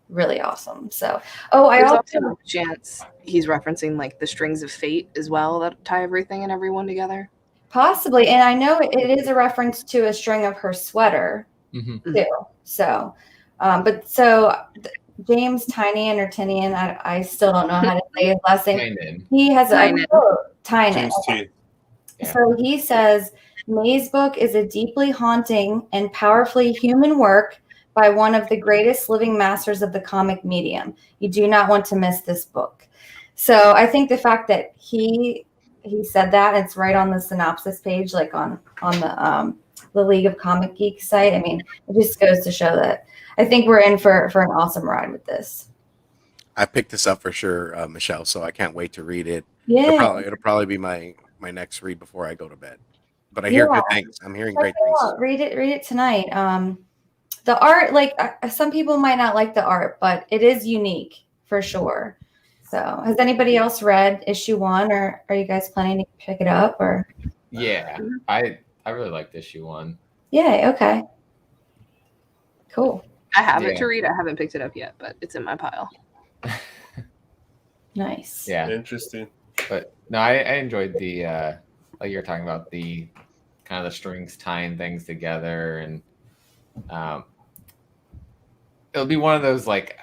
really awesome. So, I There's also also a chance he's referencing like the strings of fate as well that tie everything and everyone together. possibly, and I know it is a reference to a string of her sweater too. So, James Tynion or Tinian, I still don't know how to say his last name. He has a quote, Tynion. Yeah. So he says, May's book is a deeply haunting and powerfully human work by one of the greatest living masters of the comic medium. You do not want to miss this book. So I think the fact that he said that, it's right on the synopsis page, like on the League of Comic Geeks site. I mean, it just goes to show that I think we're in for an awesome ride with this. I picked this up for sure, Michelle, so I can't wait to read it. Yeah. It'll probably be my next read before I go to bed. But I hear good things. I'm hearing great things. Read it tonight. The art, like some people might not like the art, but it is unique for sure. So, has anybody else read issue 1, or are you guys planning to pick it up? Or yeah, I really liked issue 1. Yeah. Okay. Cool. I have it to read. I haven't picked it up yet, but it's in my pile. Nice. Yeah. Interesting. But no, I enjoyed the like you're talking about, the kind of the strings tying things together, and it'll be one of those like,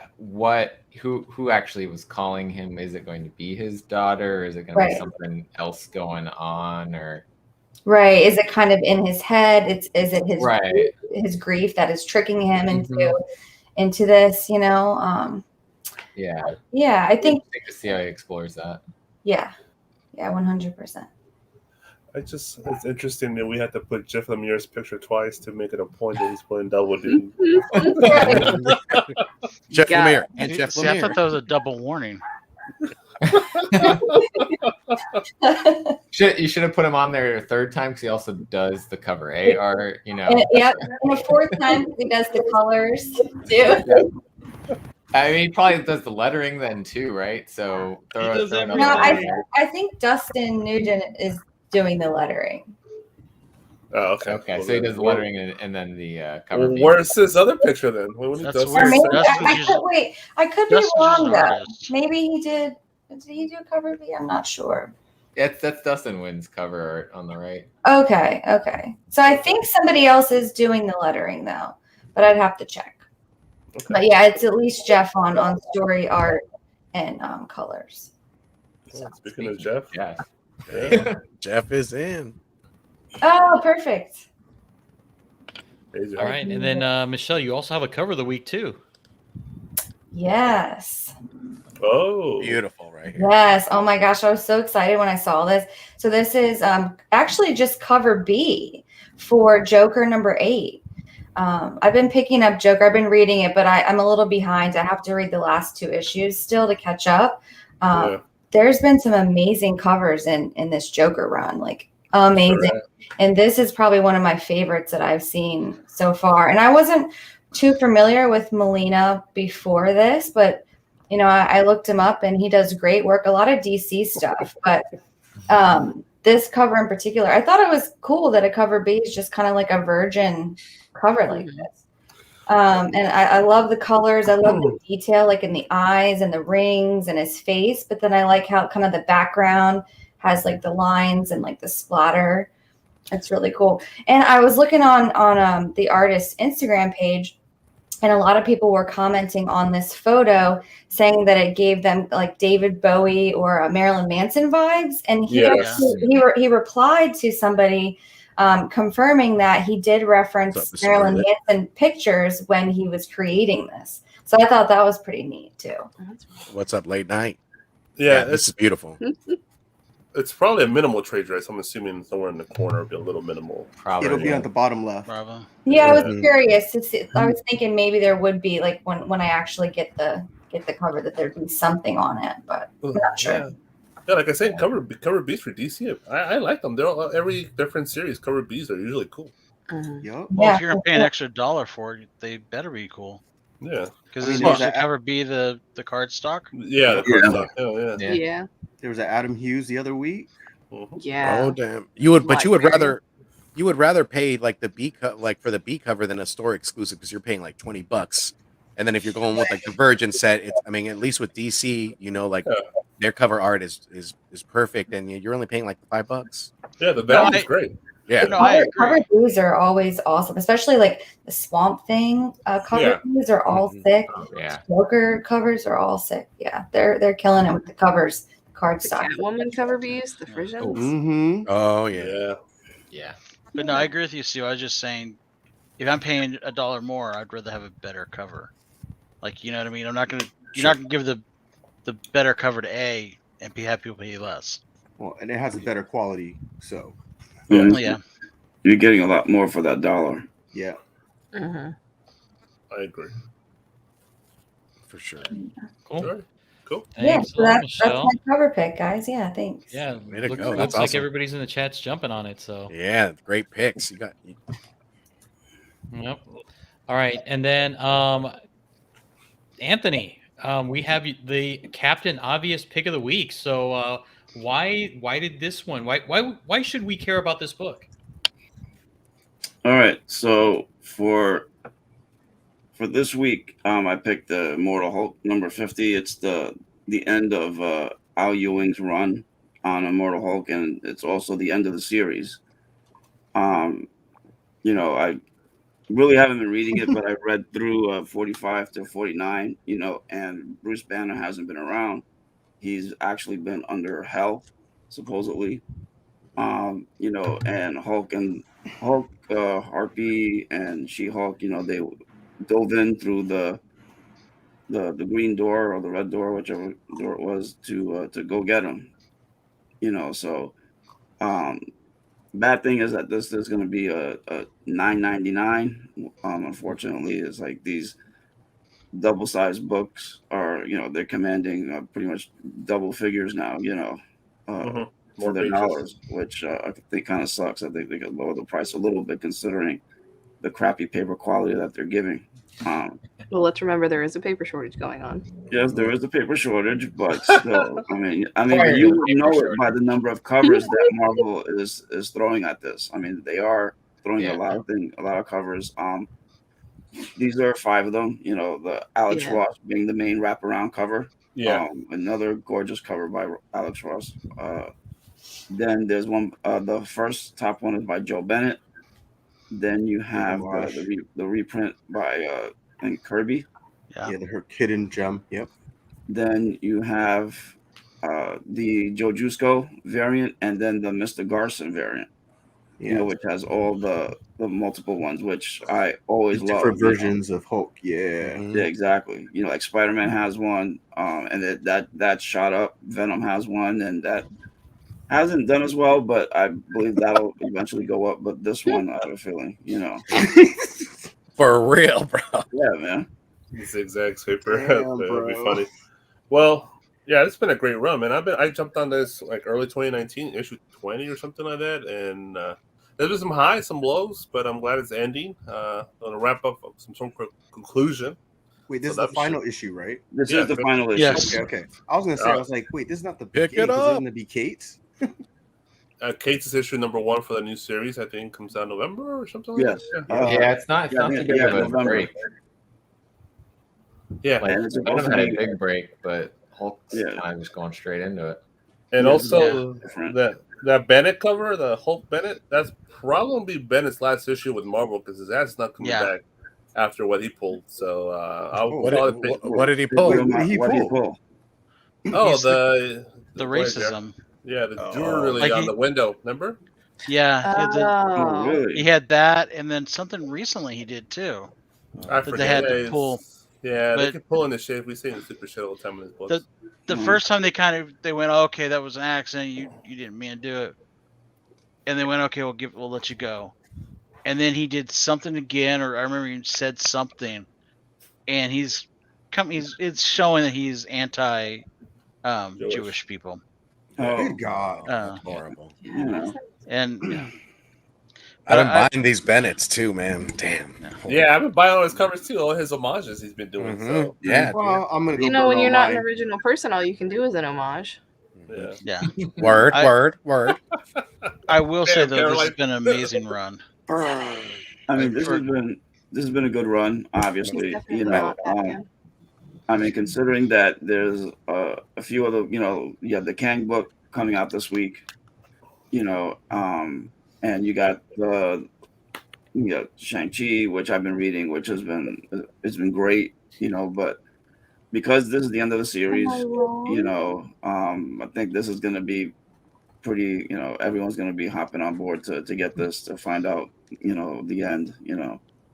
who actually was calling him? Is it going to be his daughter, or is it going to be something else going on, or right? Is it kind of in his head? Is it his grief that is tricking him into this? You know. Yeah. I think to see how he explores that. Yeah. 100%. It's interesting that we had to put Jeff Lemire's picture twice to make it a point that he's playing double duty. Jeff Lemire and Jeff See, Lemire. I thought that was a double warning. You should have put him on there a third time, because he also does the cover A art, you know. And a fourth time he does the colors too. I mean, he probably does the lettering then too, right? So I think Dustin Nugent is doing the lettering. Oh, okay. Okay, so he does the lettering and then the cover. Well, where's his other picture then? That's weird. I could be wrong though. Maybe he did. Did he do a cover B? I'm not sure. That's Dustin Wynn's cover art on the right. Okay. So I think somebody else is doing the lettering though, but I'd have to check. Okay. But yeah, it's at least Jeff on story art and colors. So. Speaking of Jeff, yeah. Jeff is in. Oh, perfect. All right, and then Michelle, you also have a cover of the week too. Yes. Oh, beautiful, right here. Yes. Oh my gosh, I was so excited when I saw this. So this is actually just cover B for Joker number 8. I've been picking up Joker. I've been reading it, but I'm a little behind. I have to read the last 2 issues still to catch up. There's been some amazing covers in this Joker run, like amazing. Sure. And this is probably one of my favorites that I've seen so far. And I wasn't too familiar with Molina before this, but you know, I looked him up and he does great work, a lot of DC stuff. But this cover in particular, I thought it was cool that a cover B is just kind of like a virgin cover like this. And I love the colors. I love the detail, like in the eyes and the rings and his face. But then I like how kind of the background has like the lines and like the splatter. It's really cool. And I was looking on the artist's Instagram page, and a lot of people were commenting on this photo saying that it gave them like David Bowie or Marilyn Manson vibes. And he replied to somebody confirming that he did reference Marilyn Manson pictures when he was creating this. So I thought that was pretty neat too. What's up, late night? Yeah, this is beautiful. It's probably a minimal trade dress. I'm assuming somewhere in the corner will be a little minimal. Probably. It'll be at the bottom left. Bravo. Yeah, I was curious to see. I was thinking maybe there would be like when I actually get the cover that there'd be something on it, but I'm not sure. Yeah, like I said, cover Bs for DC. I like them. They're all, every different series. Cover Bs are usually cool. Yep. Well, if you're gonna pay an extra $1 for it, they better be cool. Yeah, because it's supposed to cover B the card stock. Yeah, the card stock. Oh, yeah. There was an Adam Hughes the other week. Yeah. Oh damn! You would rather pay like the B like for the B cover than a store exclusive, because you're paying like $20 And then if you're going with like the Virgin set, it's I mean, at least with DC, you know, like Yeah. their cover art is perfect, and you're only paying like $5. Yeah, the value is great. Yeah, No, I agree. Cover blues are always awesome, especially like the Swamp Thing cover blues are all sick. Yeah. Joker covers are all sick. Yeah, they're killing it with the covers, card The stock. Catwoman cover bees, the Frisians. Mm-hmm. Oh yeah. Yeah. Yeah. But no, I agree with you, Sue. I was just saying, if I'm paying $1 more, I'd rather have a better cover. Like, you know what I mean? You're not gonna give the better cover to A and have people pay less. Well, and it has a better quality, so Yeah. You're getting a lot more for that $1. yeah. Mm-hmm. I agree. For sure. Cool. All right. Cool. Yeah, Thanks so a lot, that's Michelle. my cover pick, guys. Yeah, thanks. Yeah, Way to looks, go. looks That's like awesome. everybody's in the chat's jumping on it. So Yeah, great picks. You got. yep. All right, and then Anthony, we have the Captain Obvious pick of the week. So why did this one? Why should we care about this book? All right, so for this week, I picked the Immortal Hulk number 50. It's the end of Al Ewing's run on Immortal Hulk, and it's also the end of the series. You know, I really haven't been reading it, but I read through 45 to 49. You know, and Bruce Banner hasn't been around. He's actually been under hell, supposedly. You know, and Hulk, Harpy, and She-Hulk, you know, they dove in through the green door or the red door, whichever door it was, to go get him. You know, so bad thing is that this is going to be a $9.99. Unfortunately, it's like these double-sized books are, you know, they're commanding pretty much double figures now. You know. For More their pages. dollars, which I think kind of sucks. I think they could lower the price a little bit considering the crappy paper quality that they're giving. Well, let's remember there is a paper shortage going on. Yes, there is a paper shortage, but still, I mean, you would know it by the number of covers that Marvel is throwing at this. I mean, they are throwing a lot of covers. These are 5 of them. You know, the Alex Ross being the main wraparound cover. Yeah. Another gorgeous cover by Alex Ross. Then there's one. The first top one is by Joe Bennett. Then you have the reprint by I think Kirby. Yeah, her hidden gem. Yep. Then you have the Joe Jusko variant, and then the Mr. Garson variant. You know, which has all the multiple ones, which I always love. Different versions of Hulk. Yeah. Yeah, exactly. You know, like Spider-Man has one, and that shot up. Venom has one, and that hasn't done as well, but I believe that'll eventually go up. But this one, I have a feeling, you know. For real, bro. Yeah, man. Zigzag sweeper. Damn, That'll be bro. funny. Well, yeah, it's been a great run, man. I jumped on this like early 2019, issue 20 or something like that, and there's been some highs, some lows, but I'm glad it's ending. Gonna wrap up some sort of conclusion. Wait, this is the final issue, right? This is the final issue. Yes. Okay. I was gonna say, I was like, wait, this is not the Pick beginning, it 'cause up. Isn't it be Kate's? Kate's issue number 1 for the new series, I think, comes out November or something like Yes. that. Yeah, it's not too big of a November. break. Yeah. Like, And it's Venom supposed had to a be- big break, but Hulk's Yeah. kind of just going straight into it. And Yeah, also different. that Bennett cover, the Hulk Bennett, that's probably gonna be Bennett's last issue with Marvel because his ass is not coming back after what he pulled. So What did he pull? What did he pull? Oh, the racism. Yeah, the jewelry Like on he- the window. Remember? Yeah, Oh, really? he had that, and then something recently he did too. I that they had to pull. Yeah, they But- can pull in the shape. We see in the super shit all the time in his books. The first time they went, okay, that was an accident. You didn't mean to do it, and they went, okay, we'll let you go. And then he did something again, or I remember he said something, and it's showing that he's anti Jewish people. Oh, Good God. That's horrible. you know. And I've been I- buying these Bennetts too, man. Damn. Yeah, I've been buying all his covers too, all his homages he's been doing. So Yeah. Well, I'm gonna go. You know, when burn you're all not an mine. original person, all you can do is an homage. yeah. yeah, Word. I will say Damn, though, this has Caroline. been an amazing run. I mean, this has been this has been a good run. Obviously, He's definitely not Batman. I mean, considering that there's a few other, you have the Kang book coming out this week, and you got the Shang-Chi, which I've been reading, which it's been great, but because this is the end of the series, I think this is going to be pretty, everyone's going to be hopping on board to get this, to find out, the end,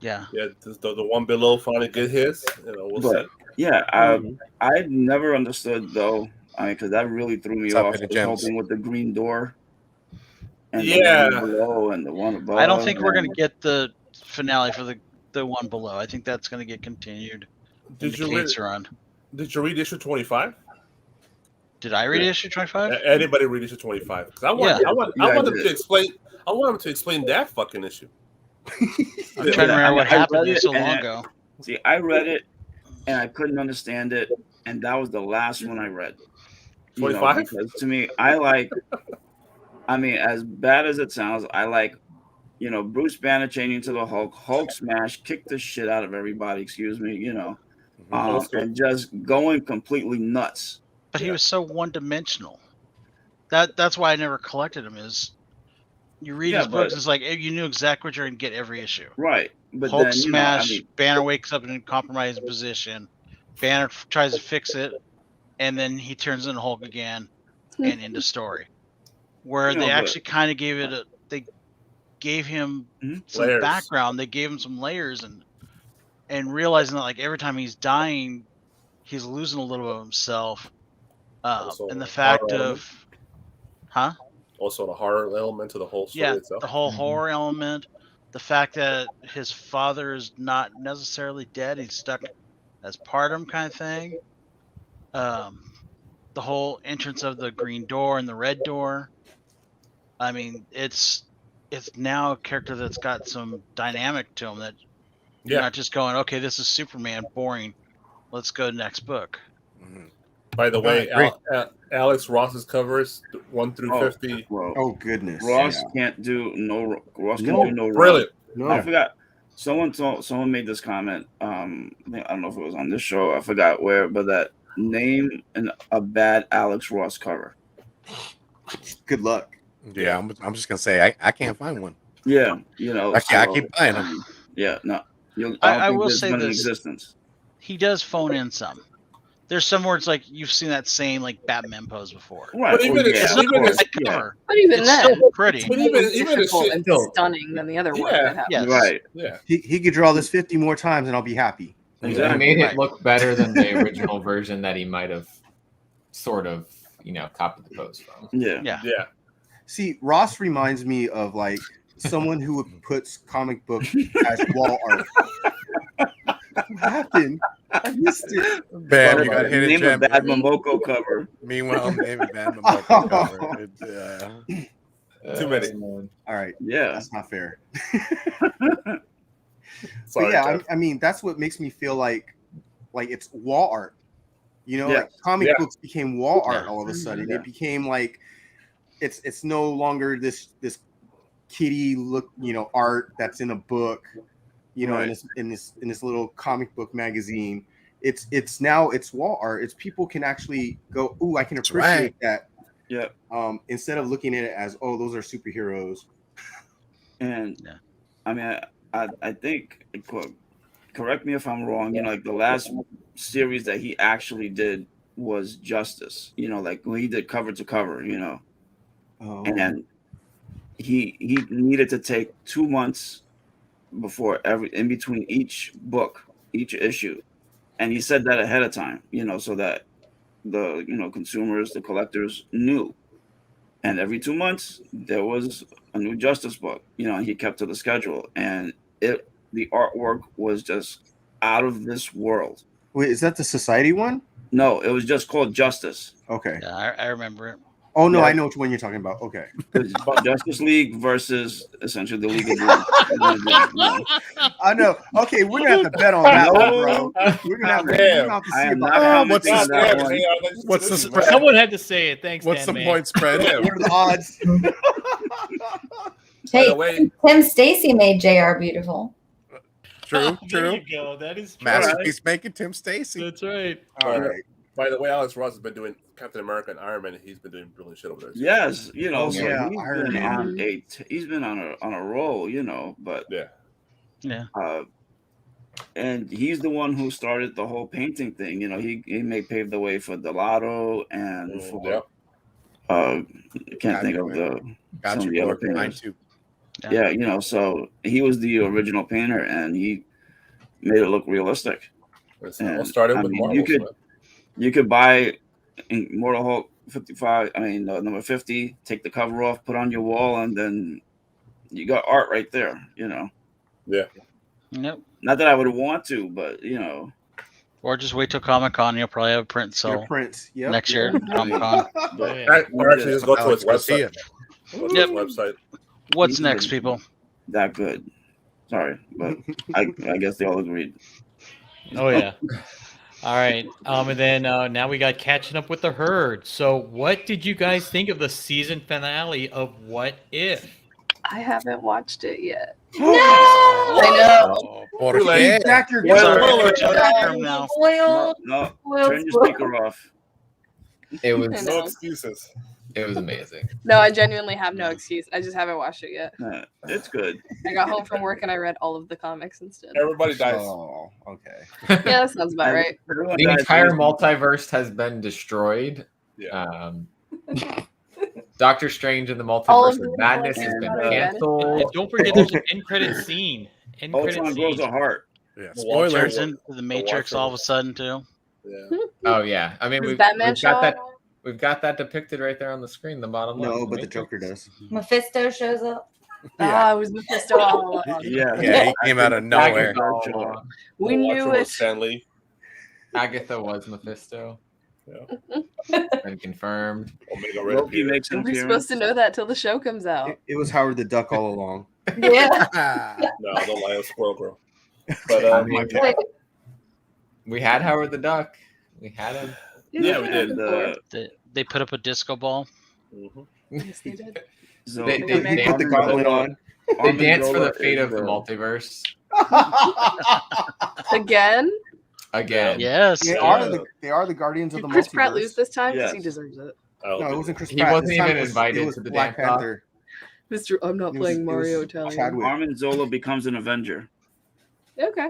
Yeah. Yeah, the one below finally get his. We'll see. Yeah, I never understood though. Because that really threw me off. The whole thing with the green door. And the one below and the one above. I don't think we're gonna get the finale for the one below. I think that's gonna get continued. Did you read issue 25? Did I read issue 25? Anybody read issue 25? Because I want him to explain. I want him to explain that fucking issue. I'm trying to remember what happened so long ago. See, I read it and I couldn't understand it, and that was the last one I read. 25? Because to me, as bad as it sounds, I like, Bruce Banner changing to the Hulk smash, kick the shit out of everybody, and just going completely nuts. But he was so one-dimensional. That's why I never collected him. Is you read his books, it's like you knew exactly what you're going to get every issue. Right. But Hulk then, smash, Banner wakes up in a compromised position. Banner tries to fix it, and then he turns into Hulk again, and into story. Where they actually kind of they gave him some layers. background. They gave him some layers, and realizing that like every time he's dying, he's losing a little of himself. And the fact of, Also the horror element to the whole story itself. The whole horror element. The fact that his father is not necessarily dead, he's stuck as part of him, kind of thing. The whole entrance of the green door and the red door. I mean, it's now a character that's got some dynamic to him that you're not just going, okay, this is Superman, boring. Let's go to the next book. Mm-hmm. By the way, Alex Ross's covers 1 through 50. Well, oh goodness, Ross can't do no. Ross can do no. Brilliant. No. I forgot. Someone made this comment. I don't know if it was on this show. I forgot where, but that name a bad Alex Ross cover. Good luck. Yeah, I'm just gonna say I can't find one. Yeah, Actually, I keep buying them. Yeah, no. I will say this. Existence. He does phone in some. There's some words like you've seen that same like Batman pose before. Right. But even it's then, still pretty. But even difficult and stunning than the other one that happened. Yes. Right. Yeah. He could draw this 50 more times and I'll be happy. He made it look better than the original version that he might have sort of, copied the pose from. Yeah. See, Ross reminds me of like someone who puts comic book as wall art. What happened? I missed it. Bam, you got hit Name a bad Momoko cover. Meanwhile, name a bad Momoko cover. Too many. All right. Yeah. That's not fair. Sorry, yeah, I mean, that's what makes me feel like it's wall art. Like comic books became wall art all of a sudden. Yeah. It became like it's no longer this kiddie look, art that's in a book, right. in this little comic book magazine. It's now wall art. It's people can actually go, ooh, I can appreciate that. Yeah. Instead of looking at it as, oh, those are superheroes. And I mean, I think, correct me if I'm wrong, like the last series that he actually did was Justice, like when he did cover to cover, and he needed to take 2 months before in between each book, each issue. And he said that ahead of time, so that the, consumers, the collectors knew. And every 2 months there was a new Justice book, and he kept to the schedule, and the artwork was just out of this world. Wait, is that the Society one? No, it was just called Justice. Okay. Yeah, I remember it. Oh no, I know which one you're talking about. Okay. Justice League versus essentially the League of Doom. I know. Okay, we're gonna have to bet on that one, bro. We're gonna have to see about that. What's the spread? Someone had to say it. Thanks. What's Dan, the man. point spread? What are the odds? Hey, the way, Tim Stacy made JR beautiful. True. There you go. That is true. Masterpiece making Tim Stacy. That's right. All right. By the way, Alex Ross has been doing Captain America and Iron Man. He's been doing brilliant shit over there. Yes, you know, Oh, so yeah, he's Iron been Man. on he's been on a roll, you know, but Yeah. And he's the one who started the whole painting thing. You know, he may pave the way for Delato and for I can't think of some of the other painters. Yeah, you know, so he was the original painter, and he made it look realistic. And started with Marvel. You could buy Immortal Hulk 55. I mean, number 50. Take the cover off, put on your wall, and then you got art right there. You know. Yeah. Nope. Not that I would want to, but you know. Or just wait till Comic-Con. You'll probably have a print. So next year, Comic-Con. Or actually, just go to his website. Go to his website. What's next, people? That good. Sorry, but I guess they all agreed. Oh yeah. All right. And then now we got catching up with the herd. So what did you guys think of the season finale of What If? I haven't watched it yet. No! I know. Jack, you're now. No, turn your speaker off. It was No excuses. It was amazing. No, I genuinely have no excuse. I just haven't watched it yet. It's good. I got home from work and I read all of the comics instead. Everybody dies. Oh, okay. Yeah, that sounds about right. The entire multiverse has been destroyed. Yeah. Doctor Strange and the Multiverse of Madness has been canceled. And don't forget there's an end credit scene. Ultron grows a heart. Yeah. Spoilers Spoilers. into the Matrix all of a sudden too. Yeah. Oh yeah. I mean Does we've Batman got that. show up? We've got that depicted right there on the screen, the bottom left. No, but the Joker does. Mephisto shows up. Ah, it was Mephisto all along. Yeah, He came out of nowhere. We knew it. Stanley. Agatha was Mephisto. Yeah. Been confirmed. Omega Loki Red. makes an We're appearance. supposed to know that till the show comes out. It was Howard the Duck all along. Yeah. No, don't lie, Squirrel Girl. But We had Howard the Duck. We had him. Yeah, we did. They put up a disco ball. Yes, they did. So They He put the gauntlet on. They danced for the fate of the multiverse Again? again. Yes. They are the guardians of Did the Chris multiverse. Pratt lose this time? Because he Yes. deserves it. No, it wasn't Chris He Pratt. wasn't This time even it was- invited it was to the Black dance off. Panther. Mr. I'm not It was- playing it Mario was Italian. Chadwick. Armin Zola becomes an Avenger. Okay.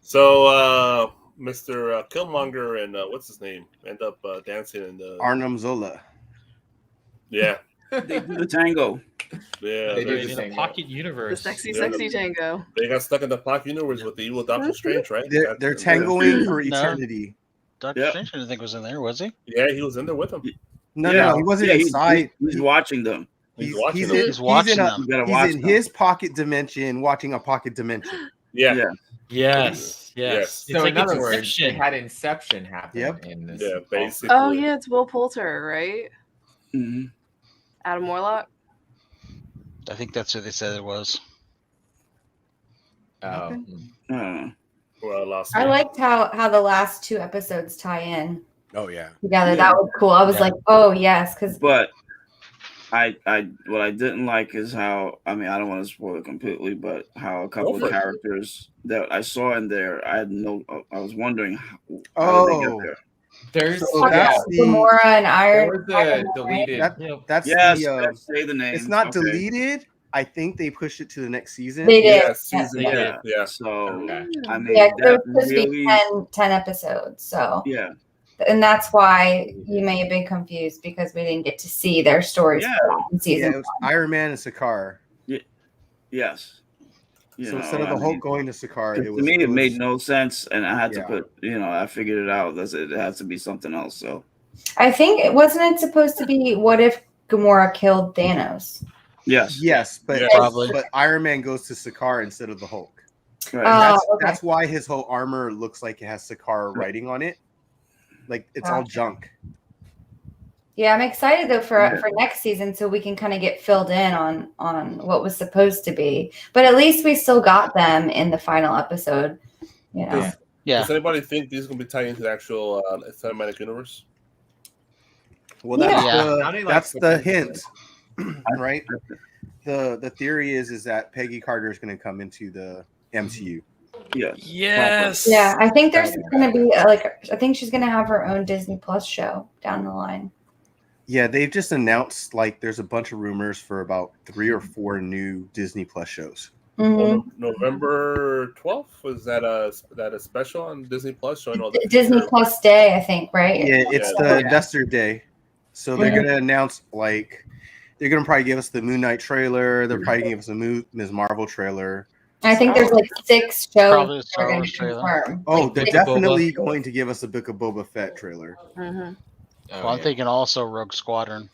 So, Mr. Killmonger and what's his name end up dancing in the. Arnim Zola. Yeah. They do the tango. Yeah. They do In the the same pocket The universe. sexy, Yeah, sexy tango. They got stuck in the Pocket universe with the evil Doctor Strange, right? They're tangoing for No. eternity. Doctor Yep. Strange I didn't think was in there, was he? Yeah, he was in there with them. No, he wasn't inside. He's watching them. He's watching He's them. in, He's watching in, them. You gotta he's watch in them. his pocket dimension, watching a pocket dimension. Yeah. Yeah. Yes. Yes. It's So like in other it's words, Inception. they had Inception happen Yep. in this. Yeah, basically. Oh, yeah, it's Will Poulter, right? hmm Adam Warlock. I think that's who they said it was. Oh. Well, I lost I me. liked how the last two episodes tie in Oh yeah. together. Yeah. That was cool. I was Yeah. like, oh yes, because But what I didn't like is how, I mean, I don't want to spoil it completely, but how a couple for of it. characters that I saw in there, I was wondering how did they get there? There's So that's Gamora and there Iron. was a Iron Man, deleted. That's Yes, the. say the name. It's not Okay. deleted. I think they pushed it to the next season. They did. Yeah, season Yeah. yeah. So Okay. I mean, Yeah, there that was supposed to be really, 10 episodes. So, yeah, and that's why you may have been confused because we didn't get to see their stories Yeah. in Yeah, season. it was Iron Man and Sakaar. yes. You So know, instead of I the Hulk mean, going to Sakaar, to it was me, it was- made no sense, and I had to Yeah. put, I figured it out. It has to be something else. So I think it wasn't supposed to be what if Gamora killed Thanos? yes, Yes, but Yeah. Probably. but Iron Man goes to Sakaar instead of the Hulk. right. Oh, That's, okay. that's why his whole armor looks like it has Sakaar writing on it. Like it's all Gotcha. junk. Yeah, I'm excited though for Yeah. next season so we can kind of get filled in on what was supposed to be. But at least we still got them in the final episode. You know. Yeah. Yeah. Does anybody think these are going to be tied into the actual cinematic universe? Well, that's Yeah. Sounding like that's the potentially. hint, right? The theory is that Peggy Carter is going to come into the MCU. Yes. Yeah, I think there's going to be I think she's going to have her own Disney Plus show down the line. Yeah, they've just announced like there's a bunch of rumors for about 3 or 4 new Disney Plus shows. Well, November 12th, was that a special on Disney Plus showing all the Disney Plus Day, I think, right? Yeah, it's the Investor Day. So they're going to announce like they're going to probably give us the Moon Knight trailer. They're probably give us a Ms. Marvel trailer. I think there's like 6 shows Probably a they're going to Star Wars confirm. Oh, Like, they're definitely going to give us a Book of Boba Fett trailer. Well, I'm thinking also Rogue Squadron.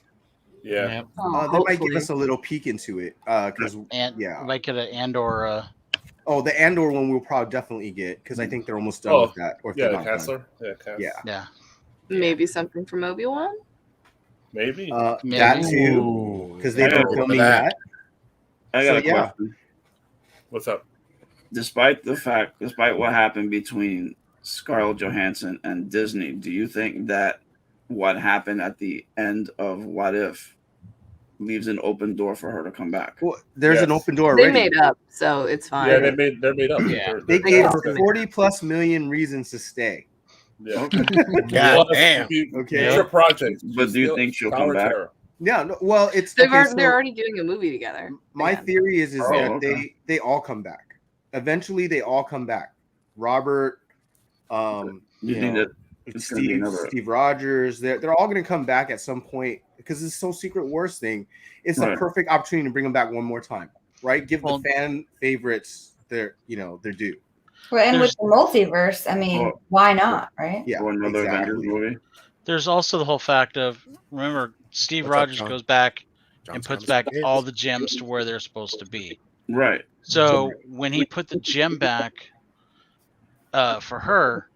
Yeah. They might give us a little peek into it because might get an Andor. Oh, the Andor one we'll probably definitely get because I think they're almost done with that. Or if they're the not done. Counselor. Yeah. Maybe something from Obi-Wan. Maybe. That too, because they've been filming that. I got a question. What's up? Despite what happened between Scarlett Johansson and Disney, do you think that what happened at the end of What If leaves an open door for her to come back? Well, there's an open door They already. made up, so it's fine. Yeah, they're made up. Yeah. They gave 40+ million reasons to stay. Yeah. Okay. God damn. Okay. Future projects. But do you think she'll come back? Yeah. No, well, it's They're already doing a movie together. My theory is that they all come back. Eventually, they all come back. Robert, Steve Rogers, they're all going to come back at some point because this whole Secret Wars thing. It's a perfect opportunity to bring them back one more time, right? Give the fan favorites their due. Well, and with the multiverse, I mean, why not, right? Yeah, or another Avengers movie. There's also the whole fact of, remember, Steve Rogers goes back and puts back all the gems to where they're supposed to be. Right. So when he put the gem back for her,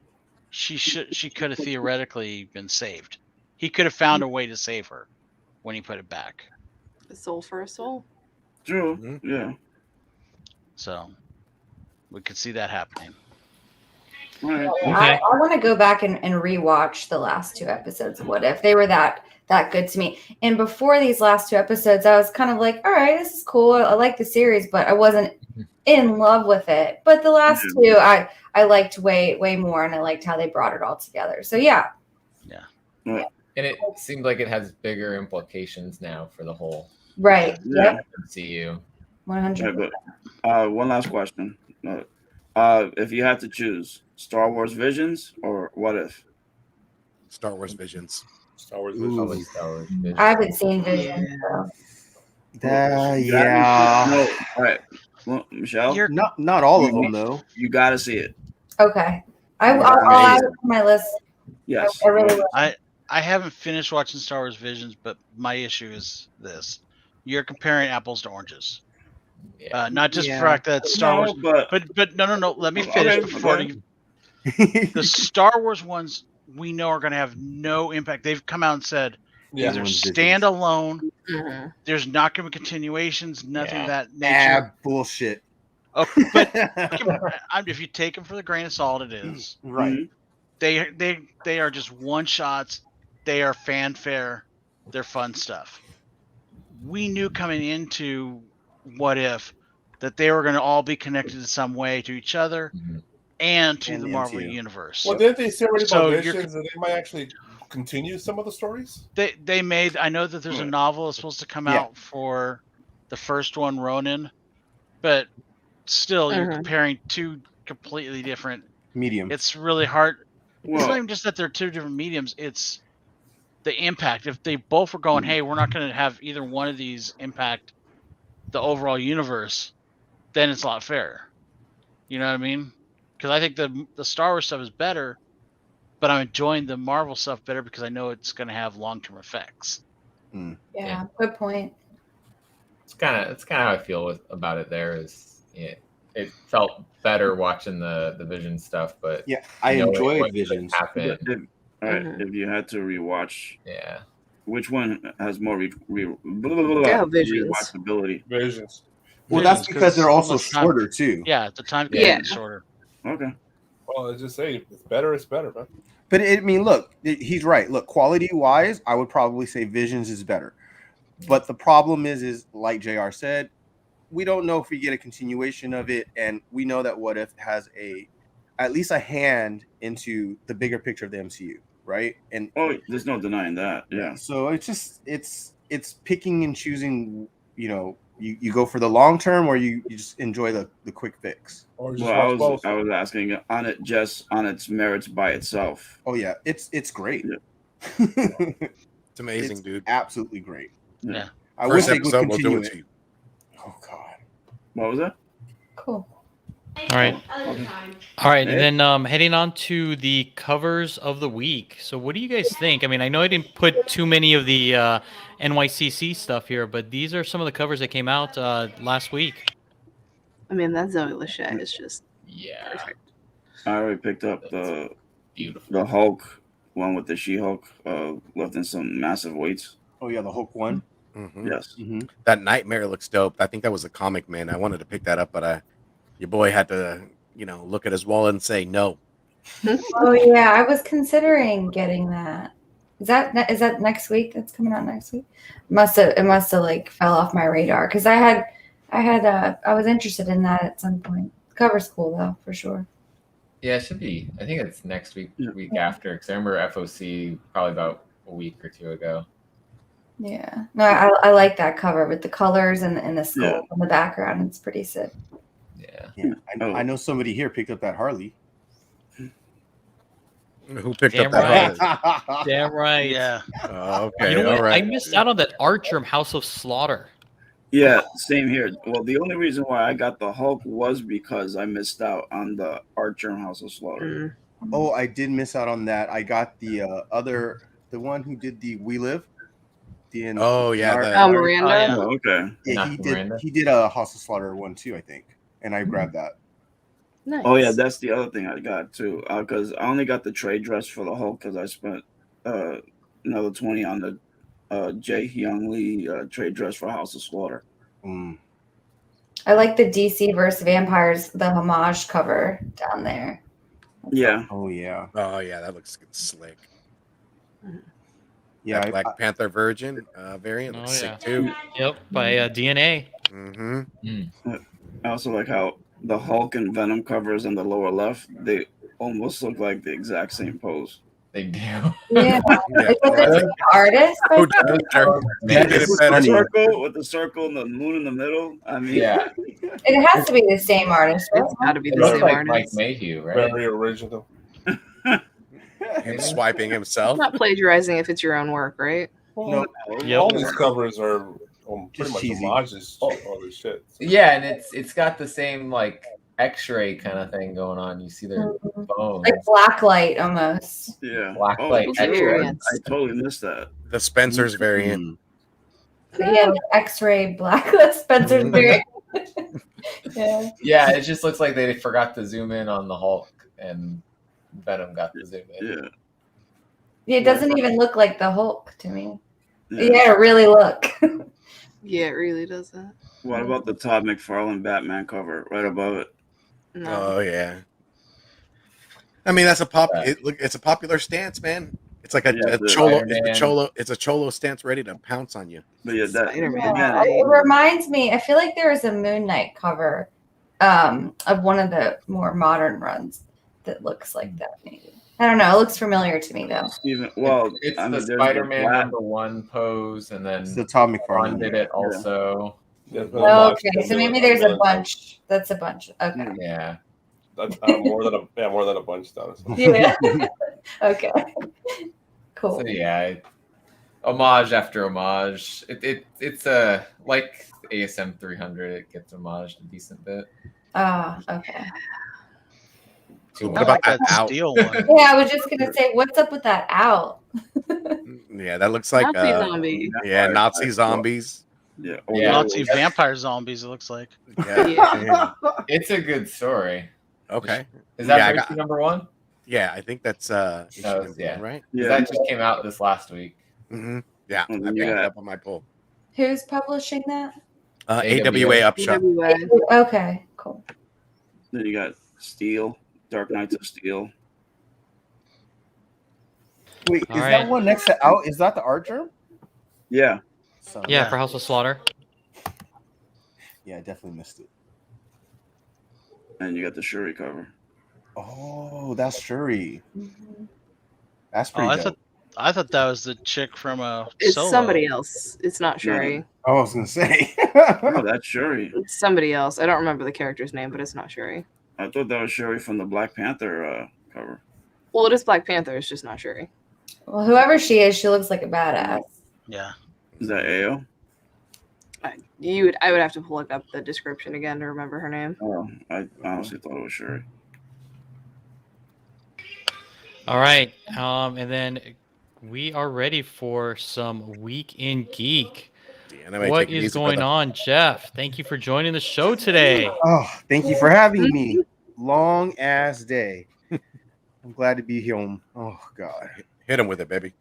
she could have theoretically been saved. He could have found a way to save her when he put it back. A soul for a soul. True. Mm-hmm. Yeah. So we could see that happening. Right. I want to go back and rewatch the last 2 episodes of What If. They were that good to me. And before these last 2 episodes, I was kind of like, all right, this is cool. I like the series, but I wasn't in love with it. But the last 2, I liked way more, and I liked how they brought it all together. So yeah. And it seemed like it has bigger implications now for the whole MCU. 100%. One last question. If you had to choose Star Wars Visions or What If? Star Wars Visions. Star Wars Visions. I haven't seen Vision. Yeah. All right. Well, Michelle? Not all of them, though. You got to see it. Okay. I'll add it to my list. Yes. I really will. I haven't finished watching Star Wars Visions, but my issue is this. You're comparing apples to oranges. Not just the fact that Star Wars, but no. Let me finish before you. The Star Wars ones we know are going to have no impact. They've come out and said these are standalone. Mm-hmm. There's not going to be continuations. Nothing of that nature. Bullshit. Okay, but if you take them for the grain of salt, it is right. They are just one shots. They are fanfare. They're fun stuff. We knew coming into What If that they were going to all be connected in some way to each other and to the Marvel universe. Well, didn't they say already about Visions that they might actually continue some of the stories? They made. I know that there's a novel that's supposed to come out for the first one, Ronin, but still, you're comparing 2 completely different mediums. It's really hard. It's not even just that they're 2 different mediums. It's the impact. If they both were going, hey, we're not going to have either one of these impact the overall universe, then it's a lot fairer. You know what I mean? Because I think the Star Wars stuff is better, but I'm enjoying the Marvel stuff better because I know it's going to have long-term effects. Yeah, good point. It's kind of how I feel about it. It felt better watching the Vision stuff, but I enjoyed Visions. If you had to rewatch, which one has more rewatchability? Visions. Well, that's because they're also shorter too. Yeah, the time is shorter. Okay. Well, let's just say it's better, man. But look, he's right. Look, quality-wise, I would probably say Visions is better. But the problem is like JR said, we don't know if we get a continuation of it, and we know that What If has at least a hand into the bigger picture of the MCU, right? And there's no denying that. Yeah. So it's just it's picking and choosing. You know, you go for the long term, or you just enjoy the quick fix. Or I was asking on it just on its merits by itself. Oh yeah, it's great. Yeah. It's amazing, dude. Absolutely great. Yeah. I First wish they would episode, we'll continue do it it. to you. Oh god. What was that? Cool. All right. All right. And then heading on to the covers of the week. So what do you guys think? I mean, I know I didn't put too many of the NYCC stuff here, but these are some of the covers that came out last week. I mean, that Zoe Lachey is just perfect. I already picked up the Hulk one with the She-Hulk lifting some massive weights. Oh yeah, the Hulk one. Mm-hmm. Yes. Mm-hmm. That Nightmare looks dope. I think that was a comic, man. I wanted to pick that up, but your boy had to, look at his wallet and say no. Oh yeah, I was considering getting that. Is that next week? That's coming out next week. It must have like fell off my radar because I was interested in that at some point. The cover's cool though, for sure. Yeah, it should be. I think it's next week, week after. Because I remember FOC probably about a week or two ago. Yeah, no, I like that cover with the colors and the skull in the background. It's pretty sick. Yeah. I know somebody here picked up that Harley. Who picked up that Harley? Damn right. Yeah. Okay. You know what? All right. I missed out on that Archer House of Slaughter. Yeah, same here. Well, the only reason why I got the Hulk was because I missed out on the Archer House of Slaughter. Oh, I did miss out on that. I got the the one who did the We Live. Miranda. Oh, okay. Yeah, he did a House of Slaughter one too, I think, and I grabbed that. Nice. Oh yeah, that's the other thing I got too. Because I only got the trade dress for the Hulk because I spent another $20 on the Jae Hyung Lee trade dress for House of Slaughter. I like the DC versus Vampires, the homage cover down there. Yeah. Oh yeah. Oh yeah, that looks slick. Yeah, that Black Panther Virgin variant looks sick too. Yep, by DNA. Mm-hmm. I also like how the Hulk and Venom covers in the lower left, they almost look like the exact same pose. They do. Yeah. Is it the artist? With the circle and the moon in the middle. I mean, yeah. It has to be the same artist. Right? It's got to be It the looks same like artist. Mike Mayhew, right? Very original. Him swiping himself. It's not plagiarizing if it's your own work, right? No. All these covers are pretty much cheesy. homages to all this shit. Yeah, and it's got the same like X-ray kind of thing going on. You see their bones. Like blacklight almost. Yeah. Blacklight X-ray. I totally missed that. The Spencer's variant. Yeah, like X-ray black Spencer's variant. Yeah. Yeah, it just looks like they forgot to zoom in on the Hulk and Venom got to zoom in. Yeah, it doesn't even look like the Hulk to me. Yeah, really look. Yeah, it really does that. What about the Todd McFarlane Batman cover right above it? No. Oh yeah. I mean, that's it's a popular stance, man. It's like a cholo. It's a cholo stance ready to pounce on you. But yeah, that it reminds me. I feel like there was a Moon Knight cover of one of the more modern runs that looks like that. Maybe I don't know. It looks familiar to me though. It's the Spider-Man #1 pose, and then it's the Tom McFarlane did it also. Yeah. Okay, so maybe there's a bunch. That's a bunch. Okay. Yeah. That's more than a bunch, though. So. Yeah. Okay. Cool. So yeah, homage after homage. It's like ASM 300. It gets homaged a decent bit. Okay. So what about that out? Steel one? Yeah, I was just gonna say, what's up with that out? Yeah, that looks like Nazi zombie. Yeah, Nazi zombies. Yeah, Nazi vampire zombies. It looks like. Yeah. It's a good story. Okay. Is that issue #1? Yeah, I think that's issue #1, right? Yeah, that just came out this last week. Mm-hmm. Yeah, I picked it up on my pull. Who's publishing that? AWA Upshot. Okay, cool. Then you got Steel, Dark Knights of Steel. Wait, is that one next to Out? Is that the art germ? Yeah. Yeah, for House of Slaughter. Yeah, I definitely missed it. And you got the Shuri cover. Oh, that's Shuri. Mhm. That's pretty dope. I thought that was the chick from It's Solo. somebody else. It's not Shuri. Oh, I was gonna say. No, that's Shuri. It's somebody else. I don't remember the character's name, but it's not Shuri. I thought that was Shuri from the Black Panther cover. Well, it is Black Panther. It's just not Shuri. Well, whoever she is, she looks like a badass. Yeah. Is that Ao? I would have to look up the description again to remember her name. Oh, I honestly thought it was Shuri. All right, and then we are ready for some Week in Geek. What is going on, Jeff? Thank you for joining the show today. Oh, thank you for having me. Long ass day. I'm glad to be home. Oh God. Hit him with it, baby.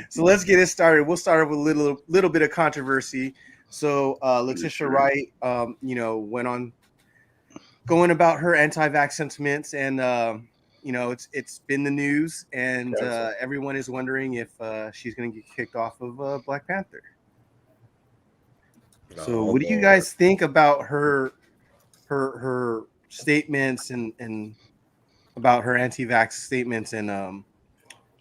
So let's get it started. We'll start with a little bit of controversy. So Letitia Wright, went on going about her anti-vax sentiments, and it's been the news, and everyone is wondering if she's going to get kicked off of Black Panther. So what do you guys think about her statements and about her anti-vax statements and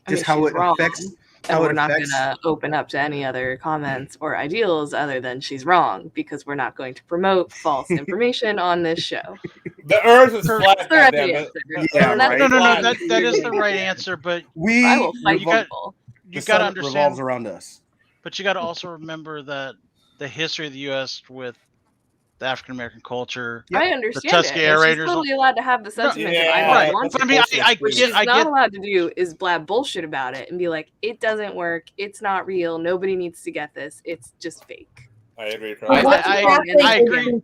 just how it affects? And we're not going to open up to any other comments or ideals other than she's wrong, because we're not going to promote false information on this show. The Earth is flat. That's the answer. Yeah, right. No. That is the right answer, but I will fight people. You got to understand. Revolves around us. But you got to also remember that the history of the U.S. with the African American culture. I understand the Tuskegee it. Raiders. She's totally allowed to have the sentiment. Right. But I mean, I what she's get. not allowed to do is blab bullshit about it and be like, it doesn't work. It's not real. Nobody needs to get this. It's just fake. I agree. I agree.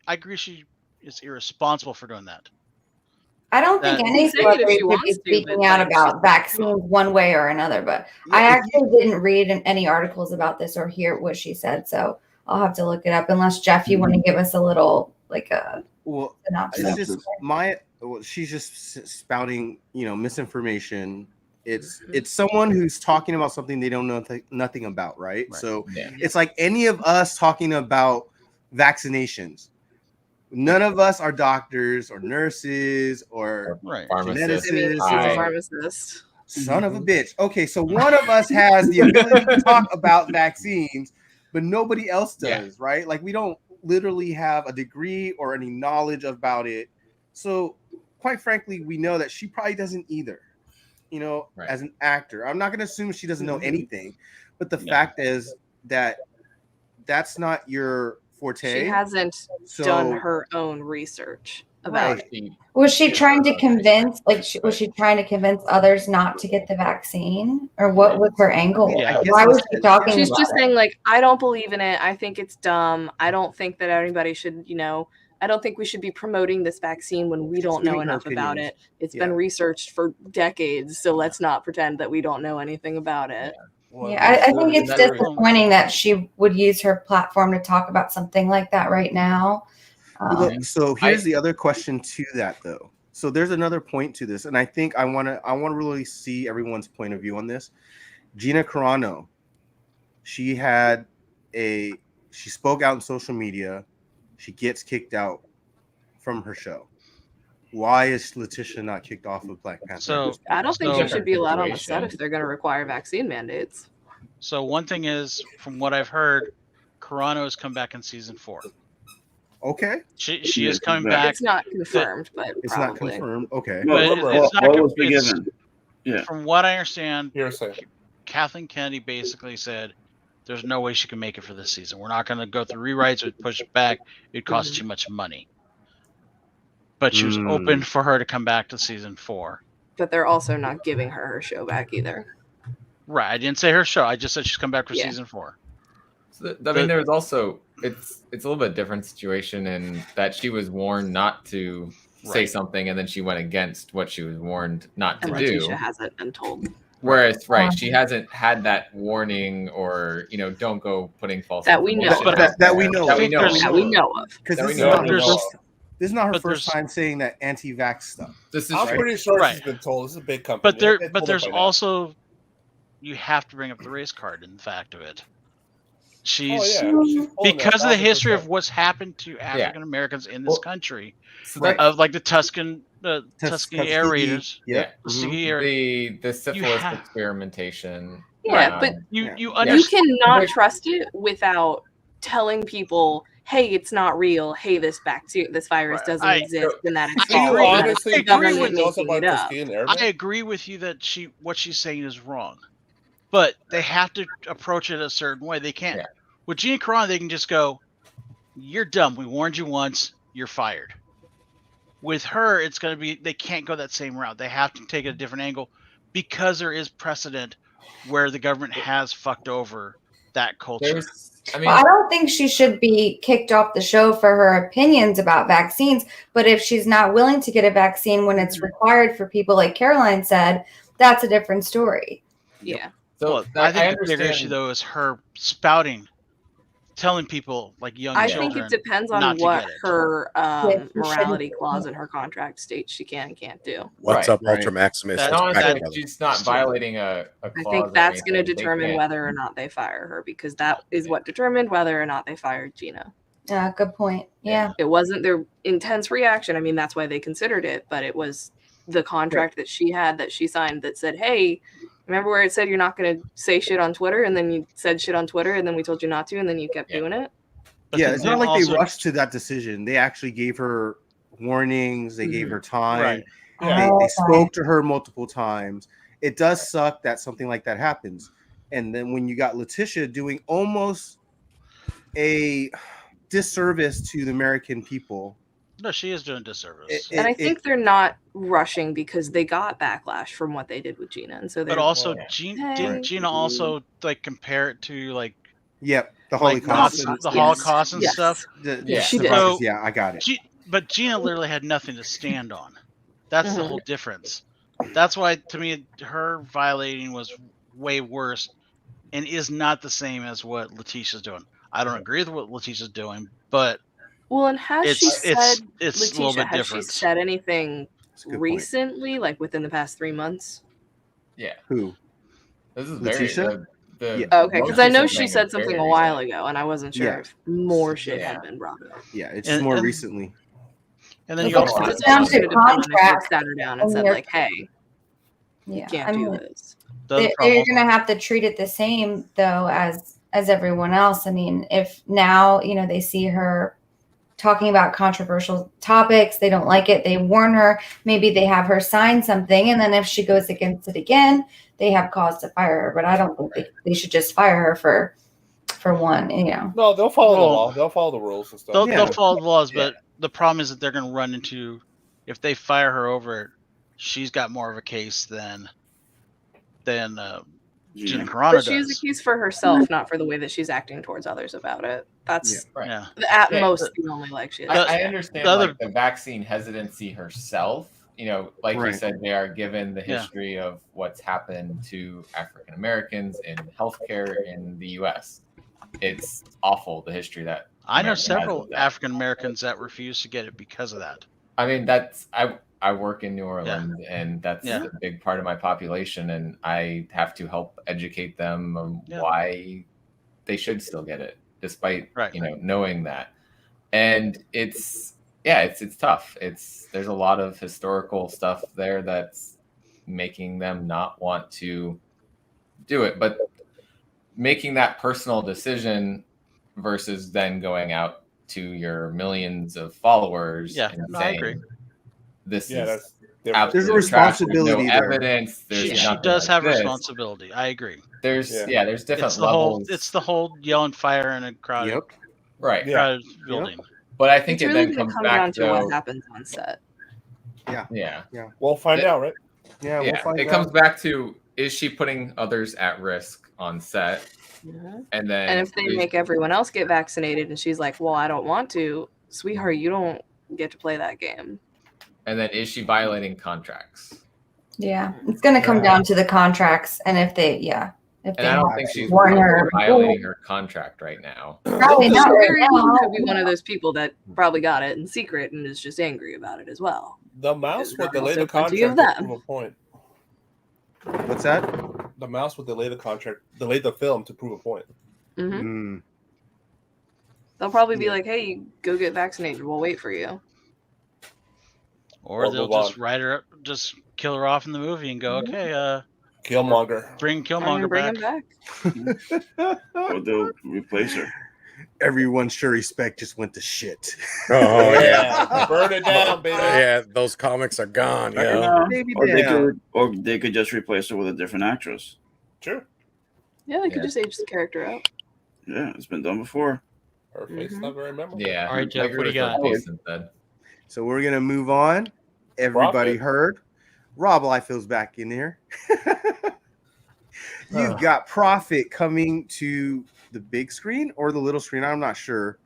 I agree. She is irresponsible for doing that. I don't think any celebrity should be speaking out about vaccines one way or another, but I actually didn't read any articles about this or hear what she said, so I'll have to look it up. Unless Jeff, you want to give us a little synopsis. She's just spouting, misinformation. It's someone who's talking about something they don't know nothing about, right? So it's like any of us talking about vaccinations. None of us are doctors or nurses or geneticists. Pharmacist. Son of a bitch. Okay, so one of us has the ability to talk about vaccines, but nobody else does, right? Like we don't literally have a degree or any knowledge about it. So quite frankly, we know that she probably doesn't either, as an actor. I'm not going to assume she doesn't know anything, but the fact is that that's not your forte. She hasn't done her own research about it. Was she trying to convince, was she trying to convince others not to get the vaccine? Or what was her angle? Yeah. Why was she talking She's about just it? saying, like, I don't believe in it. I think it's dumb. I don't think that anybody should, I don't think we should be promoting this vaccine when we don't know enough about it. It's been researched for decades, so let's not pretend that we don't know anything about it. I think it's disappointing that she would use her platform to talk about something like that right now. So here's the other question to that, though. So there's another point to this, and I think I want to really see everyone's point of view on this. Gina Carano, she spoke out on social media. She gets kicked out from her show. Why is Letitia not kicked off of Black Panther? So I don't think she should be allowed on the set if they're going to require vaccine mandates. So one thing is, from what I've heard, Carano has come back in season 4. Okay. She is coming back. It's not confirmed, but it's probably. not confirmed. Okay. But it's not what was the given? Yeah. From what I understand, Hearsay. Kathleen Kennedy basically said there's no way she can make it for this season. We're not going to go through rewrites or push it back. It'd cost too much money. But she was open for her to come back to season 4. But they're also not giving her show back either. Right. I didn't say her show. I just said she's come back for season 4. So there's also it's a little bit different situation in that she was warned not to say something, and then she went against what she was warned not to do. Letitia hasn't been told. Whereas, she hasn't had that warning, or don't go putting false that we know, that we know, that we know of. Because this is not her first time saying that anti-vax stuff. I'm pretty sure she's been told. This is a big company. But there's also, you have to bring up the race card in the fact of it. She's She's because of the history of what's happened to African Americans in this country, of like the Tuskegee Air Raiders, the syphilis experimentation. Yeah, but you cannot trust it without telling people, hey, it's not real. Hey, this virus doesn't exist, and that it's false. I agree with you that what she's saying is wrong, but they have to approach it a certain way. They can't. With Gina Carano, they can just go, "You're dumb. We warned you once. You're fired." With her, it's going to be they can't go that same route. They have to take a different angle because there is precedent where the government has fucked over that culture. I don't think she should be kicked off the show for her opinions about vaccines, but if she's not willing to get a vaccine when it's required for people, like Caroline said, that's a different story. Yeah. So I think the bigger issue, though, is her spouting, telling people, like young children. I think it depends on what her morality clause in her contract states she can and can't do. What's up, Ultra Maximus? She's not violating a clause. I think that's going to determine whether or not they fire her, because that is what determined whether or not they fired Gina. Yeah, good point. Yeah. It wasn't their intense reaction. I mean, that's why they considered it, but it was the contract that she had that she signed that said, hey, remember where it said you're not going to say shit on Twitter, and then you said shit on Twitter, and then we told you not to, and then you kept doing it? Yeah, it's not like they rushed to that decision. They actually gave her warnings. They gave her time. They spoke to her multiple times. It does suck that something like that happens. And then when you got Letitia doing almost a disservice to the American people. No, she is doing disservice. And I think they're not rushing because they got backlash from what they did with Gina, and so. But also, didn't Gina also like compare it to like? Yep, the Holocaust, the Holocaust and stuff. She did. So, yeah, I got it. But Gina literally had nothing to stand on. That's the whole difference. That's why, to me, her violating was way worse, and is not the same as what Letitia's doing. I don't agree with what Letitia's doing, but. Well, and has she said, it's Letitia, a little bit has different. she said anything recently, like within the past 3 months? Yeah. Who? This is Letitia? Okay, because I know she said something a while ago, and I wasn't sure if more shit had been brought up. Yeah, it's just more recently. And then you also it's down to contract. Sat her down and said, like, hey, you can't do this. They're going to have to treat it the same, though, as everyone else. I mean, if now, they see her talking about controversial topics, they don't like it, they warn her, maybe they have her sign something, and then if she goes against it again, they have cause to fire her. But I don't think they should just fire her for one, No, they'll follow the law. They'll follow the rules and stuff. They'll follow the laws, but the problem is that they're going to run into, if they fire her over it, she's got more of a case than Gina Carano does. But she has a case for herself, not for the way that she's acting towards others about it. That's at most the only leg she has. I understand the vaccine hesitancy herself. Like you said, they are given the history of what's happened to African Americans in healthcare in the U.S. It's awful, the history that I know several African Americans that refuse to get it because of that. I mean, I work in New Orleans, and that's a big part of my population, and I have to help educate them on why they should still get it, despite knowing that. And it's tough. There's a lot of historical stuff there that's making them not want to do it, but making that personal decision versus then going out to your millions of followers and saying, I agree. This is there's a responsibility. No evidence. She does have responsibility. I agree. There's different levels. It's the whole yelling fire in a crowded, crowded building. But I think it's it really then comes come back down to what happens on set. Yeah. We'll find out, right? Yeah, we'll find out. It comes back to, is she putting others at risk on set? And if they make everyone else get vaccinated, and she's like, "Well, I don't want to," sweetheart, you don't get to play that game. And then, is she violating contracts? Yeah, it's going to come down to the contracts, and if they, and I don't think she's violating her contract right now. Probably not. Could be one of those people that probably got it in secret and is just angry about it as well. The mouse would delay the contract to prove a point. What's that? The mouse would delay the contract, delay the film to prove a point. They'll probably be like, "Hey, go get vaccinated. We'll wait for you." Or they'll just write her, just kill her off in the movie and go, "Okay, Killmonger, bring Killmonger bring back." Him back. Or they'll replace her. Everyone's sure respect just went to shit. Oh yeah, burn it down, baby. Yeah, those comics are gone. Or they could just replace her with a different actress. Sure. Yeah, they could just age the character out. Yeah, it's been done before. Her face not very memorable. Yeah. All right, Jeff, what do you got? So we're gonna move on. Everybody heard. Rob Liefeld's back in here. You've got Prophet coming to the big screen or the little screen. I'm not sure.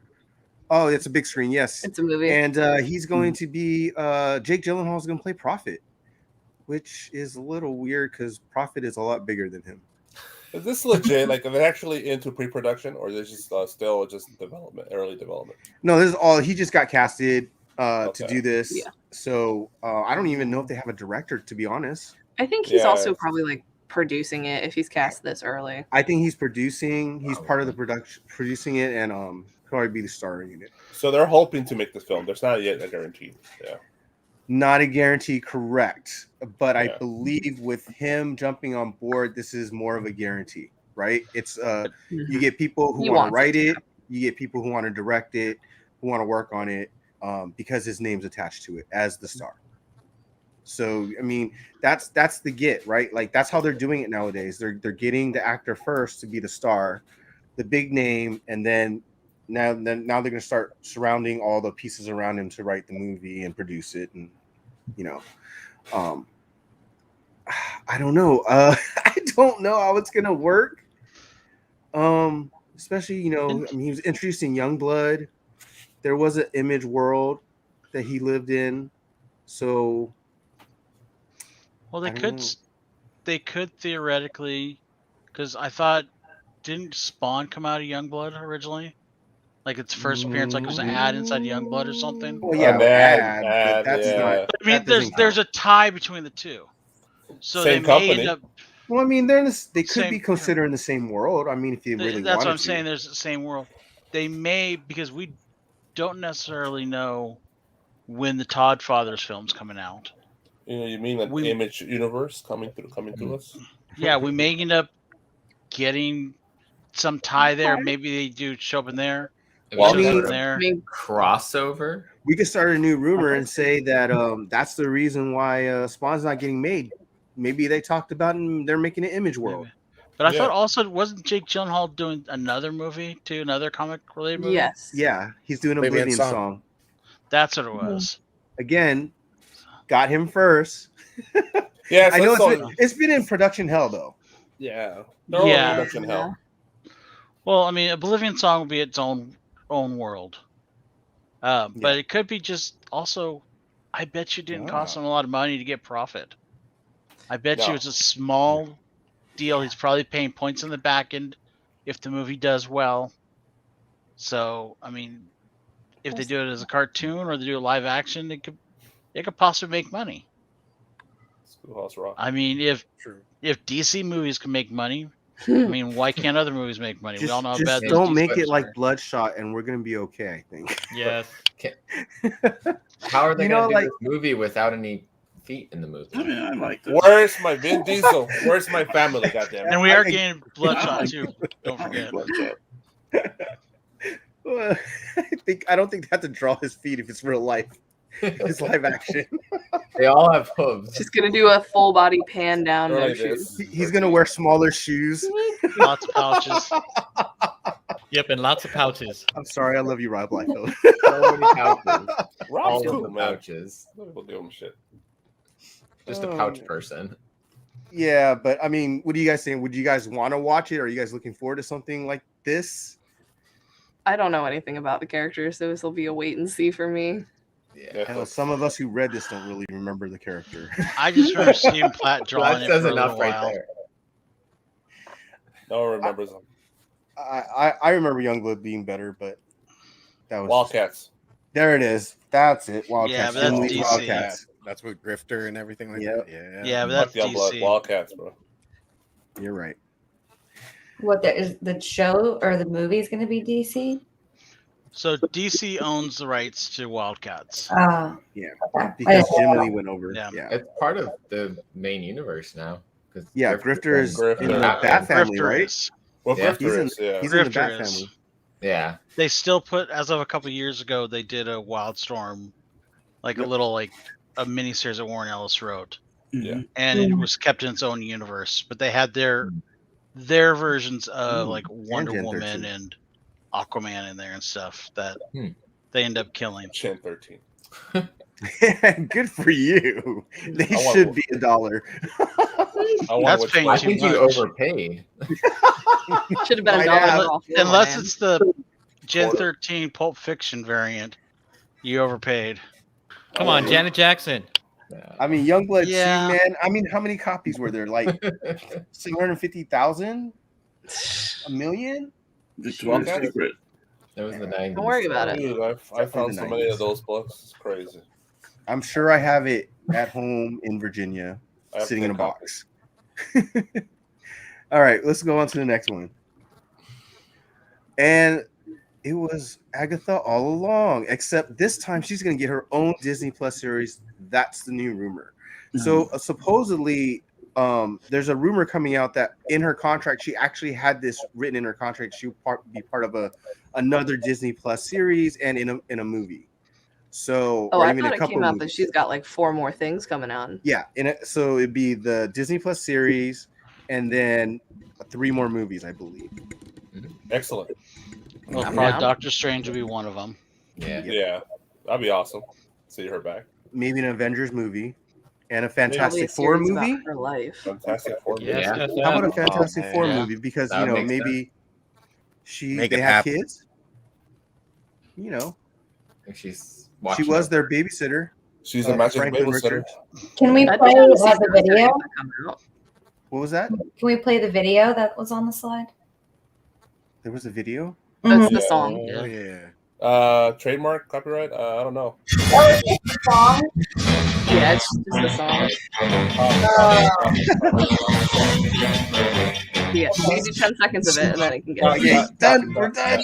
Oh, it's a big screen. Yes, it's a movie, and he's going to be Jake Gyllenhaal is going to play Prophet, which is a little weird because Prophet is a lot bigger than him. Is this legit? Like, are they actually into pre-production, or is this just still just development, early development? No, this is all. He just got casted to do this. Yeah. So I don't even know if they have a director, to be honest. I think he's also probably like producing it if he's cast this early. I think he's producing. He's part of the production, producing it, and probably be the starring in it. So they're hoping to make this film. There's not yet a guarantee. Yeah. Not a guarantee, correct. But I believe with him jumping on board, this is more of a guarantee, right? It's you get people who want to write it, you get people who want to direct it, who want to work on it, because his name's attached to it as the star. So I mean, that's the get, right? Like that's how they're doing it nowadays. They're getting the actor first to be the star, the big name, and then now they're gonna start surrounding all the pieces around him to write the movie and produce it, and I don't know. I don't know how it's gonna work. Especially I mean, he was introducing Youngblood. There was an Image world that he lived in, so. Well, they could theoretically, because I thought, didn't Spawn come out of Youngblood originally? Like its first appearance, like it was an ad inside Youngblood or something. Well, yeah, ad, that's not. I mean, there's a tie between the two. So same they company. may end up. Well, I mean, they could be considered in the same world. I mean, if you really that's wanted what I'm to. saying. There's the same world. They may, because we don't necessarily know when the Todd Fathers film's coming out. You mean like Image universe coming to us? Yeah, we may end up getting some tie there. Maybe they do show up in there. Crossover. We could start a new rumor and say that that's the reason why Spawn's not getting made. Maybe they talked about it and they're making an Image world. Maybe. But I thought also, wasn't Jake Gyllenhaal doing another movie too, another comic related movie? Yes. Yeah, he's doing an Oblivion song. That's what it was. Again, got him first. Yeah, I know it's been in production hell though. Yeah. Production hell. Well, I mean, Oblivion song will be its own world. But it could be just also, I bet you didn't cost him a lot of money to get Prophet. I bet you it's a small deal. He's probably paying points in the back end if the movie does well. So, I mean, if they do it as a cartoon or they do a live action, it could possibly make money. Schoolhouse Rock. I mean, if DC movies can make money, I mean, why can't other movies make money? We all know how bad those don't DC make it movies like are. Bloodshot, and we're gonna be okay. I think. Yes. How are they gonna do this movie without any feet in the movie? I mean, I like this. Where's my Vin Diesel? Where's my family? Goddamn. And we are getting Bloodshot too. Don't forget. Well, I don't think they have to draw his feet if it's real life. It's live action. They all have hooves. Just gonna do a full body pan down. No shoes. He's gonna wear smaller shoes. Lots of pouches. Yep, and lots of pouches. I'm sorry, I love you, Rob Liefeld. So many pouches. Rob's all cool, of the man. pouches. We'll give him shit. Just a pouch person. Yeah, but I mean, what do you guys think? Would you guys want to watch it? Are you guys looking forward to something like this? I don't know anything about the character, so this will be a wait and see for me. Yeah. Hell, some of us who read this don't really remember the character. I just remember Stephen Platt drawing That it says for a enough little right while. there. No one remembers them. I remember Youngblood being better, but that was Wildcats. There it is. That's it. Wildcats. Yeah, but that's Only DC. Wildcats. That's with Grifter and everything like Yep. that. Yeah, but that's Fuck Youngblood. DC. Wildcats, bro. You're right. What is the show or the movie is going to be DC? So DC owns the rights to Wildcats. Yeah. Yeah, because Jim Lee went over. Yeah. Yeah. It's part of the main universe now. Yeah, Grifter is in the Grifter. Bat family, Grifter right? is. Well, Yeah. Grifter is, yeah. He's in the Grifter Bat is. family. Yeah. They still put, as of a couple years ago, they did a Wildstorm, like a little like a miniseries that Warren Ellis wrote. Yeah. And it was kept in its own universe, but they had their versions of like Wonder Gen Woman 13. and Aquaman in there and stuff that they end up killing. Gen 13. Good for you. They I want should one. be $1. That's paying I too think you much. overpaid. Should have been Might $1 have. off. Unless it's the Gen Quarter. 13 Pulp Fiction variant, you overpaid. Come on, Janet Jackson. I mean, Youngblood Yeah. man. I mean, how many copies were there? Like 750,000? A million? Victoria's Wildcat? Secret. That was the 90s. Don't worry about it. Dude, I found so many of those books. It's crazy. I'm sure I have it at home in Virginia, I have sitting in a 10 box. All right, let's go on to the next one. And it was Agatha all along, except this time she's going to get her own Disney Plus series. That's the new rumor. So supposedly, there's a rumor coming out that in her contract, she actually had this written in her contract. She would be part of another Disney Plus series and in a movie. So, Oh, or I even thought a it couple came out movies. that she's got like 4 more things coming on. Yeah, so it'd be the Disney Plus series, and then 3 more movies, I believe. Excellent. Well, I'm probably down. Doctor Strange would be one of them. Yeah. Yeah. That'd be awesome. See her back. Maybe an Avengers movie, and a Probably a Fantastic Four series about movie. her life. Fantastic Four. Yes, Yeah. yes, How about a yes. Fantastic Four Yeah. movie? Because That would make maybe Make they it have happen. kids. I think she's She watching was it. their babysitter. She's a magic Franklin babysitter. Richards. Can we I'd play be down to see the some video? series that come out. What was that? Can we play the video that was on the slide? There was a video. That's Mhm. the song. Oh yeah. Trademark, copyright? I don't know. Song? Yeah, it's just the song. Yeah, you can do 10 seconds of it and then it can get. Okay, done. We're done.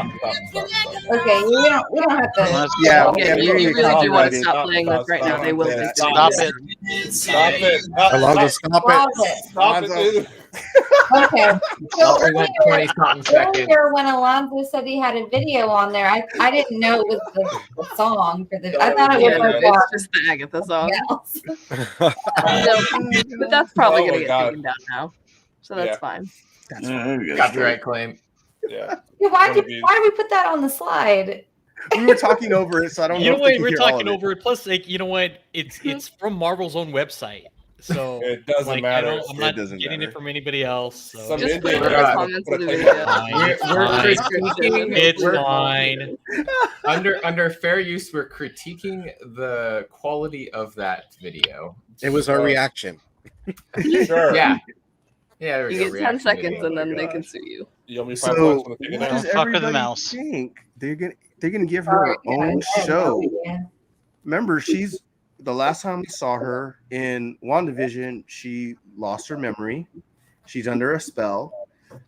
Okay, we don't have to. Yeah, Yeah, you really do want to stop playing this right now. They will Yeah. take Stop it. it. Stop it. Alonzo, stop Pause it. it. Stop it, dude. Okay. So We went 20 something seconds. earlier when Alonzo said he had a video on there, I didn't know it was the song for the. I thought it was Yeah, like it's just the Agatha song. else. But that's probably Oh going my to get God. taken down now. So that's Yeah. fine. There we go. Copyright claim. Yeah. Yeah, why That'll did be- we put that on the slide? We were talking over it, so I don't You know. know if what? they can We're hear all talking of it. over it. Plus, like, you know what? It's from Marvel's own website, so It doesn't like, matter. I'm It not doesn't getting matter. it from anybody else. So. Some Just put it in Indian the guy comments put of a the claim video. on it. We're Fine. under fair use. We're critiquing the quality of that video. It was our reaction. Sure. Yeah. Yeah, there we You go. get 10 reaction seconds video. and then they gosh. can sue you. You owe me 5 So, bucks when I take it what down. does Fuck with the everybody mouse. think? They're gonna give her her own show. Remember, she's the last time we saw her in WandaVision, she lost her memory. She's under a spell.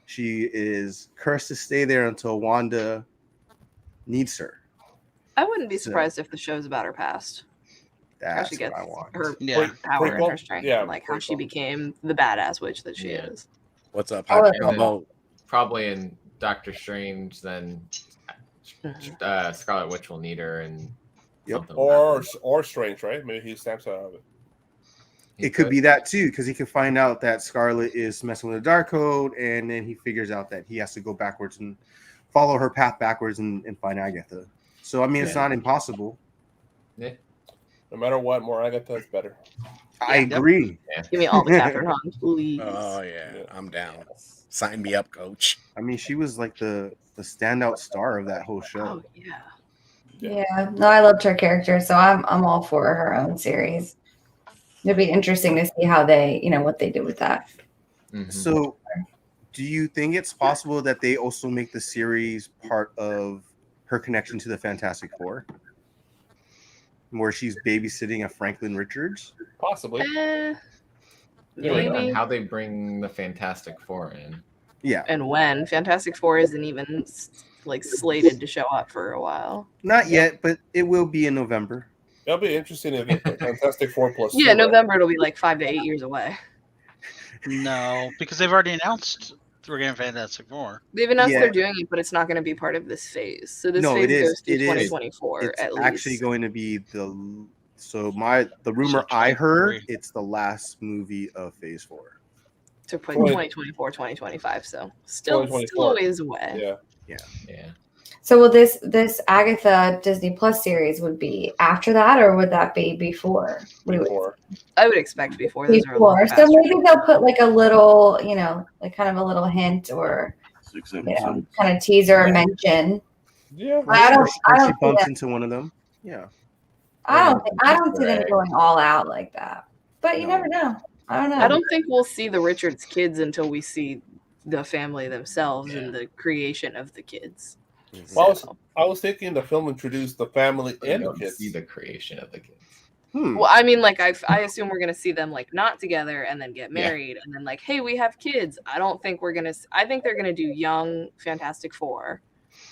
She is cursed to stay there until Wanda needs her. I wouldn't be So- surprised if the show's about her past. How That's she what gets I want. her Yeah. power and her strength. Yeah, And like how she prequel. became the badass witch that she Yeah. is. What's up, Oh, Happy yeah. Elbow? Probably in Doctor Strange, then Scarlet Witch will need her, and Yep. something will happen. Or Strange, right? Maybe he snaps out of it. It could be that too, because he could find out that Scarlet is messing with the Dark Code, and then he figures out that he has to go backwards and follow her path backwards and find Agatha. So I mean, it's not impossible. Yeah. No matter what, more Agatha is better. I agree. Give me all the Catherine Hahn, please. Oh yeah, I'm down. Sign me up, coach. I mean, she was like the standout star of that whole show. Oh yeah. Yeah, no, I loved her character, so I'm all for her own series. It'd be interesting to see how they, what they do with that. Mhm. So, do you think it's possible that they also make the series part of her connection to the Fantastic Four, where she's babysitting a Franklin Richards? Possibly. Depending Maybe. on how they bring the Fantastic Four in. Yeah. And when Fantastic Four isn't even like slated to show up for a while. Not yet, but it will be in November. That'll be interesting if they put Fantastic Four plus. Yeah, 2, right? November it'll be like 5 to 8 years away. No, because they've already announced we're getting Fantastic Four. They've announced Yeah. they're doing it, but it's not going to be part of this phase. So this No, phase it is. goes to It is. 2024 It's at least. actually going to be the rumor I heard, it's the last movie of Phase 4. to put 2024, 2025. So still a ways away. Yeah. So will this Agatha Disney Plus series would be after that, or would that be before? I would expect before. Those are a Before. little So faster. maybe they'll put like a little, like kind of a little hint or kind of teaser or mention. Yeah. I don't she see bumps that. into one of them. Yeah. I don't see them going all out like that. But you never know. I don't know. I don't think we'll see the Richards kids until we see the family themselves and the creation of the kids. Well, I was thinking the film introduced the family and the kids. See the creation of the kids. Well, I mean, like I assume we're gonna see them like not together and then get married and then like, hey, we have kids. I don't think we're gonna. I think they're gonna do young Fantastic Four,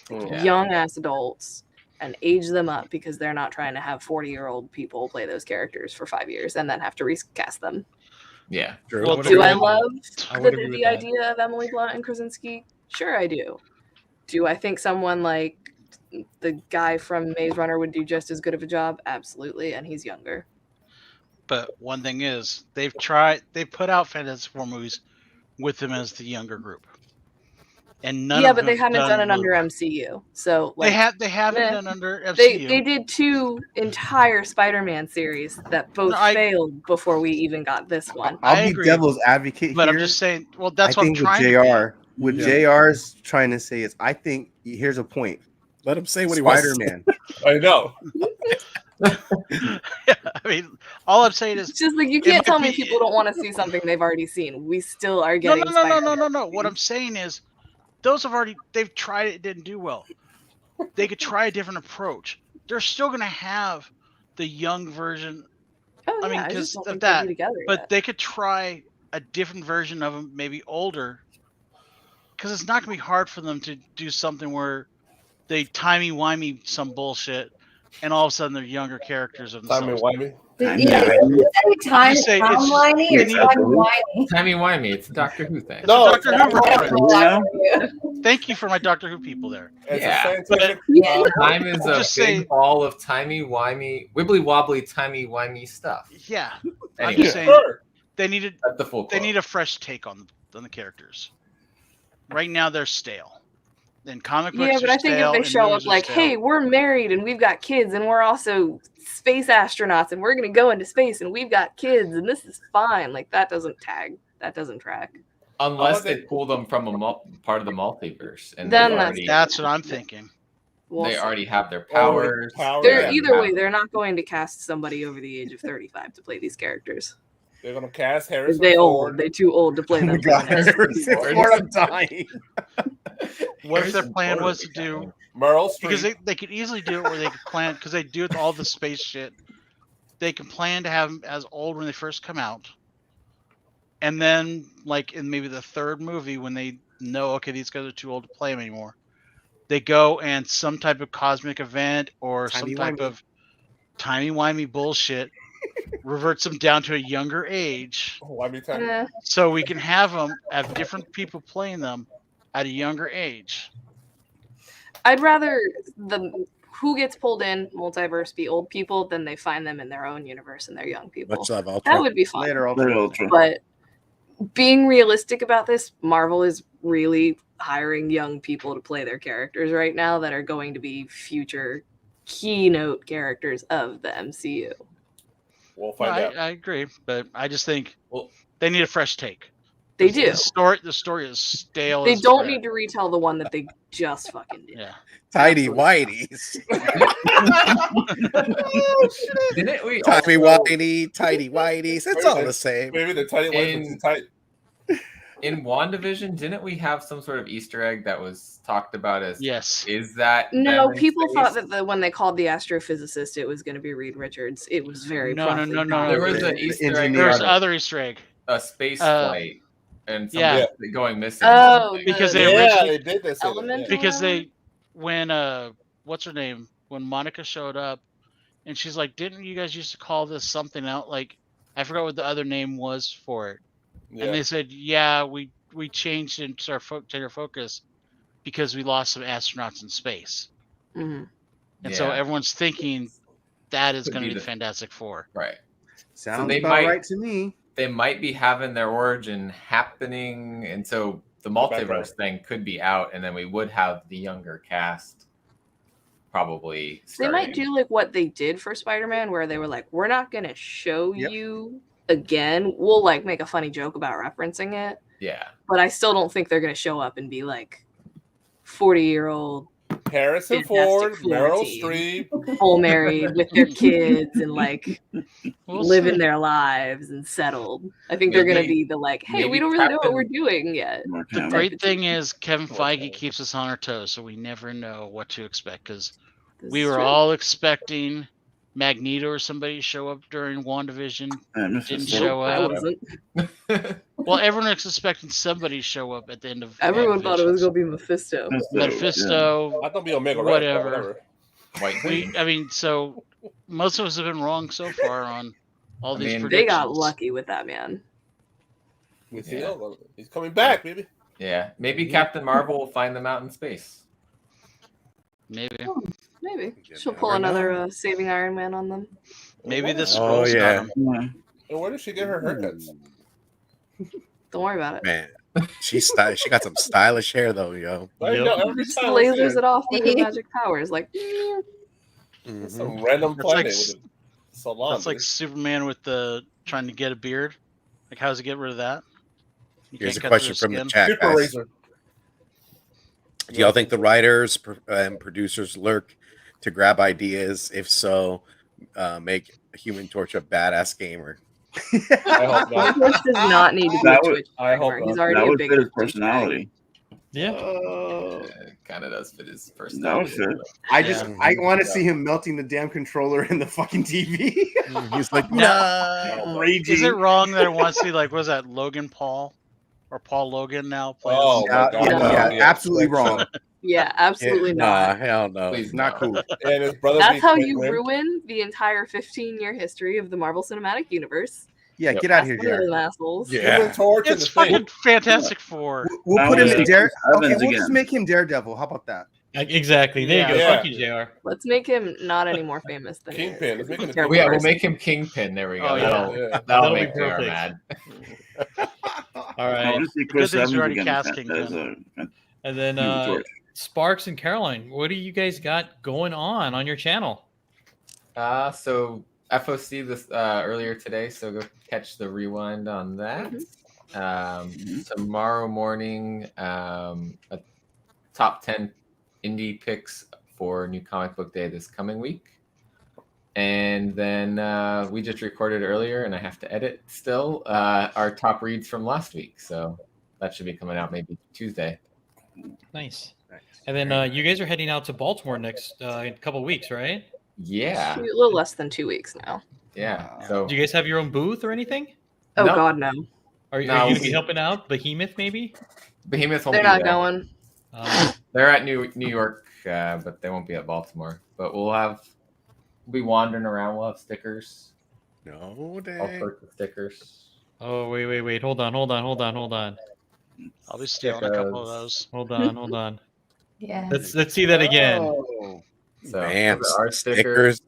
young ass adults, and age them up because they're not trying to have 40-year-old people play those characters for 5 years and then have to recast them. Yeah. Well, do I love the idea of Emily Blunt and Krasinski? Sure, I do. Do I think someone like the guy from Maze Runner would do just as good of a job? Absolutely, and he's younger. But one thing is, they put out Fantastic Four movies with them as the younger group, and none. Yeah, of but they them haven't done it well. under MCU. So like, they haven't done under MCU. They did 2 entire Spider-Man series that both failed before we even got this one. I'll be devil's advocate but here. I'm just saying. Well, that's I what I'm think trying with to JR. What JR's trying to say is, I think here's a point. Let him say what he wants. Spider-Man. I know. I mean, all I'm saying is It's just like you can't tell me people don't want to see something they've already seen. We still are getting No. What I'm saying is, they've tried it, didn't do well. They could try a different approach. They're still gonna have the young version. Oh, I mean, I just because don't of think they'll that. be together But yet. they could try a different version of them, maybe older. Because it's not gonna be hard for them to do something where they timey-wimey some bullshit, and all of a sudden they're younger characters of themselves. Timey-wimey? Timey-wimey or timey-wimey? Timey-wimey. It's a Doctor Who thing. No, Doctor Who reference. Thank you for my Doctor Who people there. Yeah. Time is a big ball of timey-wimey, wibbly-wobbly timey-wimey stuff. Yeah. I'm Anyway. just saying they need That's the full they quote. need a fresh take on the characters. Right now they're stale. Then comic books Yeah, but are I think if stale they and show movies up are like, stale. hey, we're married and we've got kids and we're also space astronauts and we're going to go into space and we've got kids and this is fine. Like, that doesn't tag. That doesn't track. Unless they pull them from a part of the multiverse, and Then that's what I'm thinking. They already have their powers. Either way, they're not going to cast somebody over the age of 35 to play these characters. They're gonna cast Harrison They Ford. old. They too old to play them. Harrison Ford, I'm dying. What if their plan was to do Meryl Streep? because they could easily do it where they could plan because they do all the space shit. They can plan to have them as old when they first come out, and then like in maybe the third movie when they know okay these guys are too old to play them anymore, they go and some type of cosmic event or some type of timey-wimey bullshit reverts them down to a younger age. So we can have different people playing them at a younger age. I'd rather who gets pulled in multiverse be old people than they find them in their own universe and they're young people. Much love, Ultra. That would be fun. Later, Ultra. But being realistic about this, Marvel is really hiring young people to play their characters right now that are going to be future keynote characters of the MCU. We'll find out. I agree, but I just think they need a fresh take. They do. The story is stale. They as don't crap. need to retell the one that they just fucking did. Yeah. Tidy whities. Didn't we? Timey whitey, tidy whities. It's all the same. Maybe the tiny ones are tight. In WandaVision, didn't we have some sort of Easter egg that was talked about as yes? Is that No? them in People space? thought that when they called the astrophysicist, it was going to be Reed Richards. It was very No. There was an Easter egg. There's other Easter egg. a space flight and yeah. somebody going missing. Oh, because the- they originally, they did this. Elemental because one? they when what's her name, when Monica showed up and she's like, didn't you guys used to call this something out, like I forgot what the other name was for it. And they said, yeah, we changed it to our focus because we lost some astronauts in space. Mhm. And so everyone's thinking that is going to be the Fantastic Four. Right. Sounds about right to me. They might be having their origin happening, and so the multiverse thing could be out, and then we would have the younger cast probably starting. They might do like what they did for Spider-Man, where they were like, we're not going to show you again. We'll like make a funny joke about referencing it. Yeah. But I still don't think they're going to show up and be like 40-year-old Harrison Ford, Meryl Streep, full married with their kids and like living their lives and settled. I think they're going to be the like, hey, we don't really know what we're doing yet. The great thing is Kevin Feige keeps us on our toes, so we never know what to expect, because we were all expecting Magneto or somebody to show up during WandaVision. Didn't show up. I wasn't. Well, everyone was expecting somebody to show up at the end of Everyone thought it was WandaVision. going to be Mephisto. Mephisto, I thought be Omega Red, whatever. White. I mean, so most of us have been wrong so far on all these predictions. They got lucky with that, man. He's coming back, baby. Yeah, maybe Captain Marvel will find them out in space. Maybe. Maybe. She'll pull another Saving Iron Man on them. Maybe the Skrulls got him. And where does she get her haircuts? Don't worry about it. Man, she got some stylish hair though, yo. I know, every Just time I see lasers her. it off with her magic powers. Like, Some random That's like, planet with a salon. that's like Superman with the trying to get a beard. Like, how does he get rid of that? You Here's a can't cut question through from the skin? chat, Super guys. razor. Do y'all think the writers and producers lurk to grab ideas? If so, make Human Torch a badass gamer. I hope not. Torch does not need to be That a would- Twitch I hope streamer. He's not. already That a would big fit his Twitch personality. Yeah. It kind of does fit his That would personality. fit. I want to see him melting the damn controller in the fucking TV. He's like, No. Raging. Is it wrong that I want to see, like, what was that, Logan Paul? Or Paul Logan now playing? Oh, my God. Yeah, absolutely wrong. Yeah, absolutely not. Nah, hell no. Please Not cool. And his brother. That's beats how Rick you Grimm. ruin the entire 15-year history of the Marvel Cinematic Universe. Yeah, get out of here, That's one of Jared. those assholes. Human Torch and It's the thing. fucking Fantastic Four. We'll That put him was in Chris Dare. Okay, Evans we'll just again. make him Daredevil. How about that? Exactly. There you go. Yeah. Fuck you, JR. Let's make him not any more famous than Kingpin. Let's make him the Terrible Yeah, we'll person. make him Kingpin. There we go. Oh, yeah. Yeah. That'll That'll be make JR perfect. mad. All I right. want to see Chris thing is Evans we already again cast as Kingpin. And then Human Torch. Sparks and Caroline, what do you guys got going on your channel? So FOC this earlier today, so go catch the rewind on that. Tomorrow morning, a top 10 indie picks for New Comic Book Day this coming week. And then we just recorded earlier, and I have to edit still, our top reads from last week. So that should be coming out maybe Tuesday. Nice. And then you guys are heading out to Baltimore next in a couple of weeks, right? Yeah. A little less than 2 weeks now. Yeah. So Do you guys have your own booth or anything? Oh, No. God, no. Are you No. going to be helping out Behemoth maybe? Behemoth won't They're be not there. going. They're at New York, but they won't be at Baltimore. But we'll be wandering around. We'll have stickers, No, all dang. sorts of stickers. Oh, wait. Hold on. I'll be stealing a couple of those. Hold on. Yeah. Let's see that again. Oh. So Man, those are our stickers.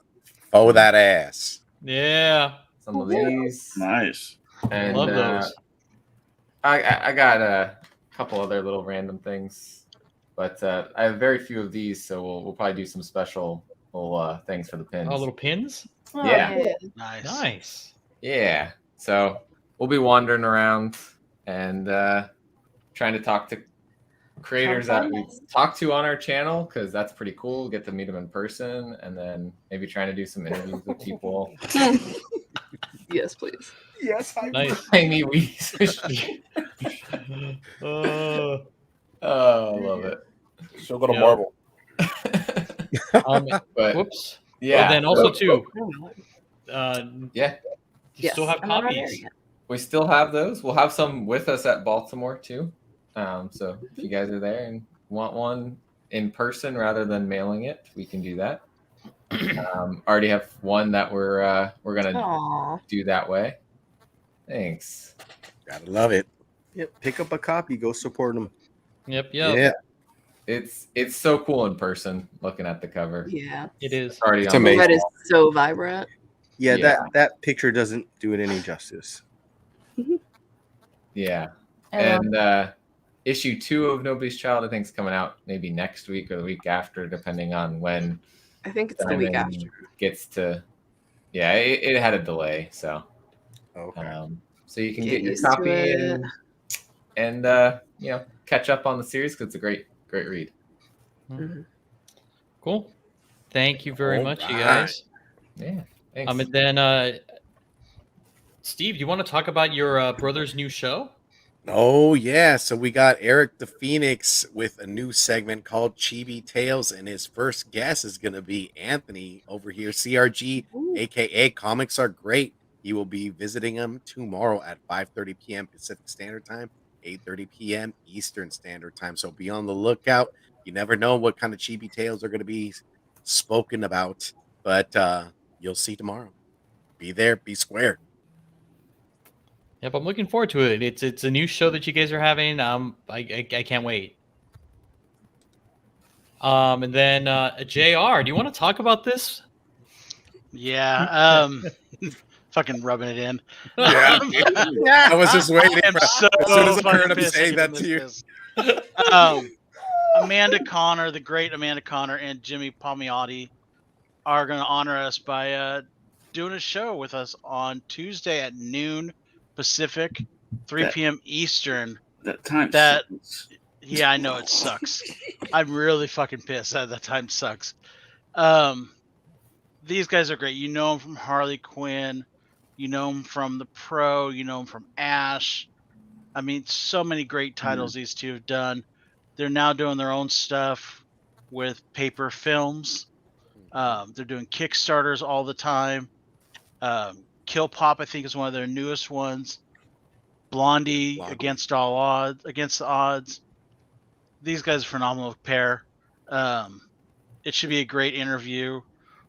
Oh, that ass. Yeah. Some of these, Nice. and Love those. I got a couple other little random things, but I have very few of these, so we'll probably do some special little things for the pins. Oh, little pins? Yeah. Nice. Nice. Yeah. So we'll be wandering around and trying to talk to creators that we talk to on our channel, because that's pretty cool. We'll get to meet them in person, and then maybe trying to do some interviews with people. Yes, please. Yes, I Nice. Tiny weeds. Oh, love it. She'll go to Yeah. Marvel. But whoops. yeah. Oh, then also so- too. Yeah. You still have I'm not there copies. yet. we still have those. We'll have some with us at Baltimore too. So if you guys are there and want one in person rather than mailing it, we can do that. Already have one that we're gonna do that way. Thanks. Gotta love it. Yep. Pick up a copy. Go support them. Yep. Yeah. It's so cool in person looking at the cover. Yeah, It is. Already It's on the amazing. that is so vibrant. Yeah, that picture doesn't do it any justice. Yeah. I love And issue 2 of Nobody's Child, I think, is coming out maybe next week or the week after, depending on when I think it's the week Diamond after. gets to. Yeah, it had a delay, so Okay. so you can Get get your used to copy it. and catch up on the series because it's a great read. Mhm. Cool. Thank you very All much, you right. guys. Yeah. Thanks. And then, Steve, do you want to talk about your brother's new show? Oh yeah, so we got Eric the Phoenix with a new segment called Chibi Tales, and his first guest is gonna be Anthony over here, CRG, aka Comics Are Great. He will be visiting him tomorrow at 5:30 p.m. Pacific Standard Time, 8:30 p.m. Eastern Standard Time. So be on the lookout. You never know what kind of chibi tales are gonna be spoken about, but you'll see tomorrow. Be there, be square. Yep, I'm looking forward to it. It's a new show that you guys are having. I can't wait. And then JR, do you want to talk about this? Yeah. Fucking rubbing it in. Yeah. I was just waiting. I'm so As soon as I heard fucking him pissed saying I that can to you. miss this. Amanda Connor, the great Amanda Connor, and Jimmy Palmiotti are going to honor us by doing a show with us on Tuesday at noon Pacific, 3 p.m. Eastern. That time. Yeah, I know it sucks. I'm really fucking pissed that the time sucks. These guys are great. You know them from Harley Quinn. You know them from The Pro. You know them from Ash. I mean, so many great titles these two have done. They're now doing their own stuff with paper films. They're doing Kickstarters all the time. Kill Pop, I think, is one of their newest ones. Blondie. Against the odds. These guys are a phenomenal pair. It should be a great interview.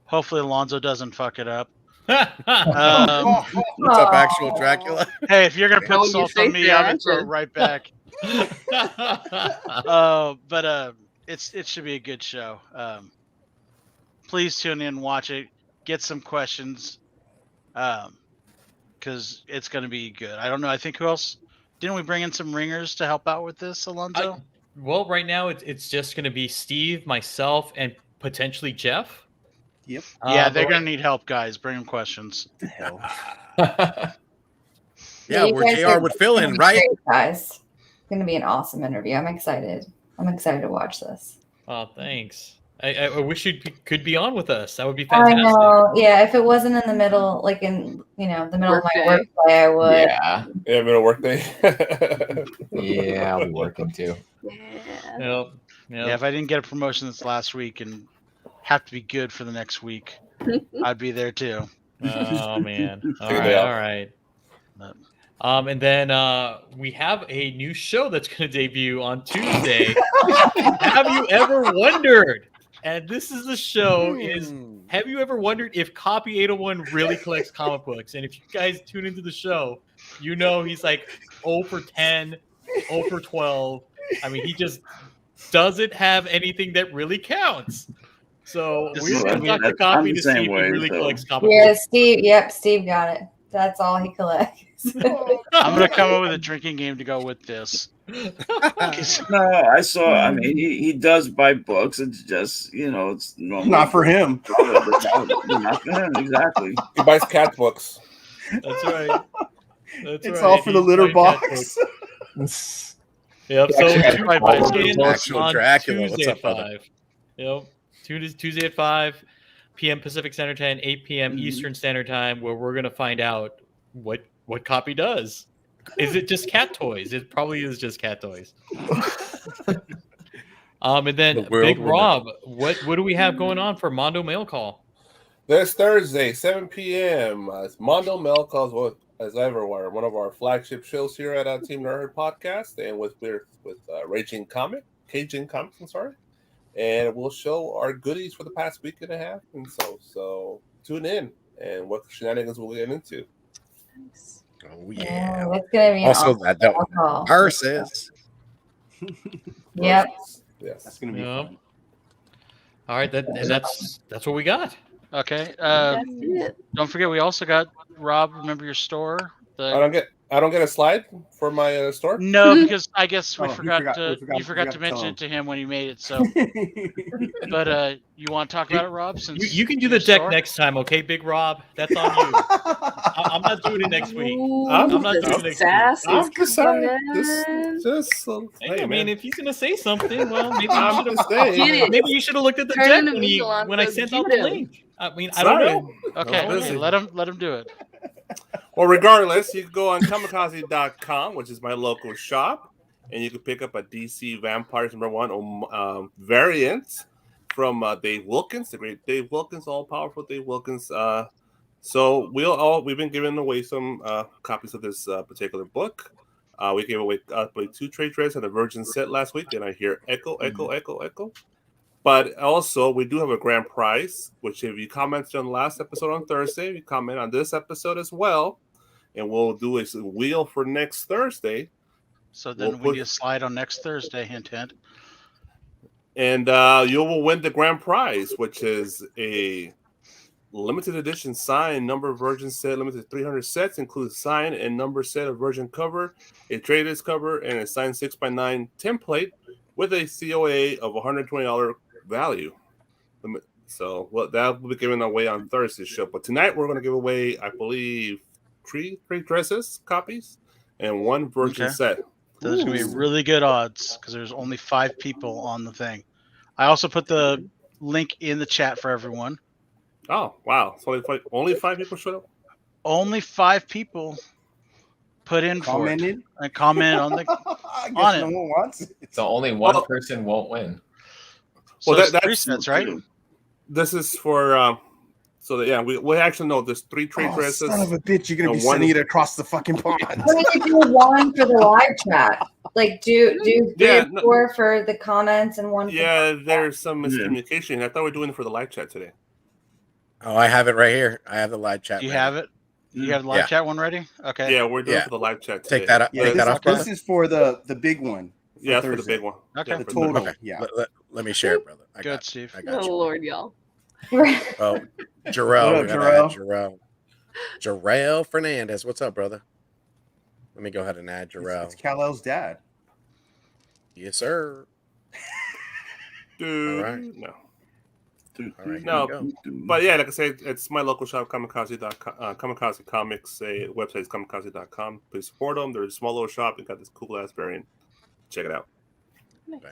Hopefully Alonzo doesn't fuck it up. What's up, actual Dracula? Hey, if you're gonna put When you salt say on me, I'm gonna throw it Theatric. right back. But it should be a good show. Please tune in, watch it, get some questions, because it's gonna be good. I don't know. I think who else? Didn't we bring in some ringers to help out with this, Alonzo? Well, right now it's just going to be Steve, myself, and potentially Jeff. Yep. Yeah, they're gonna need help, guys. Bring them questions. Yeah, you where guys JR are would fill gonna in, be right? great, guys. It's gonna be an awesome interview. I'm excited. I'm excited to watch this. Oh, thanks. I wish you could be on with us. That would be I fantastic. know. Yeah, if it wasn't in the middle, like in the middle of my workday, I would. Yeah. Yeah, middle work day. Yeah, I'll be working too. Yeah. Yep. Yeah, if I didn't get a promotion this last week and have to be good for the next week, I'd be there too. Oh man. All Take right. it out. All right. And then we have a new show that's going to debut on Tuesday. Have you ever wondered? And this is the show. Is have you ever wondered if Copy 801 really collects comic books? And if you guys tune into the show, you know he's like 0 for 10, 0 for 12. I mean, he just doesn't have anything that really counts. So we're going to talk to Copy to see if he really collects comic Yeah, books. Steve. Yep, Steve got it. That's all he collects. I'm gonna come up with a drinking game to go with this. No, I saw. I mean, he does buy books. It's just it's normal. Not for him. Not for him, exactly. He buys cat books. That's right. It's all for the litter box. Yep. So Actual on Dracula. Tuesday What's up, at brother? 5. Yep. Tuesday at 5 p.m. Pacific Standard Time, 8 p.m. Eastern Standard Time, where we're gonna find out what Copy does. Is it just cat toys? It probably is just cat toys. And then Big Rob, what do we have going on for Mondo Mail Call? This Thursday, 7 p.m. Mondo Mail Calls with as ever, one of our flagship shows here at Team Nerd Podcast, and with Cajun Comics. I'm sorry, and we'll show our goodies for the past week and a half, and so tune in and what shenanigans we'll get into. Oh yeah, it's gonna be also awesome that versus. Yep. Yes, that's gonna be fun. All right, that's what we got. Okay. That's it. Don't forget, we also got Rob. Remember your store? I don't get a slide for my store. No, because I guess we Oh, forgot we to forgot to mention tell it to him when he made it. So, but you want to talk about it, Rob? Since You can do the deck next time, okay, Big Rob? That's on you. I'm not doing it next week. I'm not doing it next Sass week. is just sorry. coming. Hey, I mean, if he's gonna say something, well, maybe you should have looked at the Turn deck into me on when I the sent out the Mundo. link. I mean, I don't know. Okay, let him do it. Well, regardless, you can go on kamikaze.com, which is my local shop, and you can pick up a DC Vampires #1 variant from Dave Wilkins, the great Dave Wilkins, all-powerful Dave Wilkins. So we've been giving away some copies of this particular book. We gave away 2 trade dress and a Virgin set last week, and I hear echo. But also, we do have a grand prize, which if you commented on the last episode on Thursday, you comment on this episode as well, and we'll do a wheel for next Thursday. So then we need a slide on next Thursday, hint, hint. And you will win the grand prize, which is a limited edition signed number Virgin set, limited 300 sets, includes signed and number set of Virgin cover, a traded cover, and a signed 6x9 template with a COA of $120 value. So that will be given away on Thursday's show. But tonight we're going to give away, I believe, three dresses copies and 1 Virgin set. So there's going to be really good odds because there's only 5 people on the thing. I also put the link in the chat for everyone. Oh, wow. So only 5 people showed up? Only 5 people put in Commented? for it and comment on the I guess on it. no one wants it. So only one person won't win. So Well, it's that's 3 sets, right? This is for we actually know there's 3 trade dresses. Son of a bitch, you're gonna be one sending it across the fucking pond. Why don't you do one for the live chat? Like do 3 or 4 for the comments and 1 for There's some miscommunication. I thought we were doing it for the live chat today. Oh, I have it right here. I have the live chat. You have it? You have the live chat one ready? Okay. Yeah, we're doing it for the live chat today. Take that up. Yeah, take that off. this is for the big one. Yeah, for the big one. Okay. The total. Okay. Yeah. Let me share it, brother. I Good, got Steve. I got Oh you. Lord, y'all. Oh, Jarrell. What up, Jarrell? Jarrell Fernandez. What's up, brother? Let me go ahead and add Jarrell. It's Kal-El's dad. Yes, sir. Dude. All right. No. All right. No, but yeah, like I said, it's my local shop, Kamikaze.com, Kamikaze Comics. Website is kamikaze.com. Please support them. They're a small little shop. They got this cool ass variant. Check it out.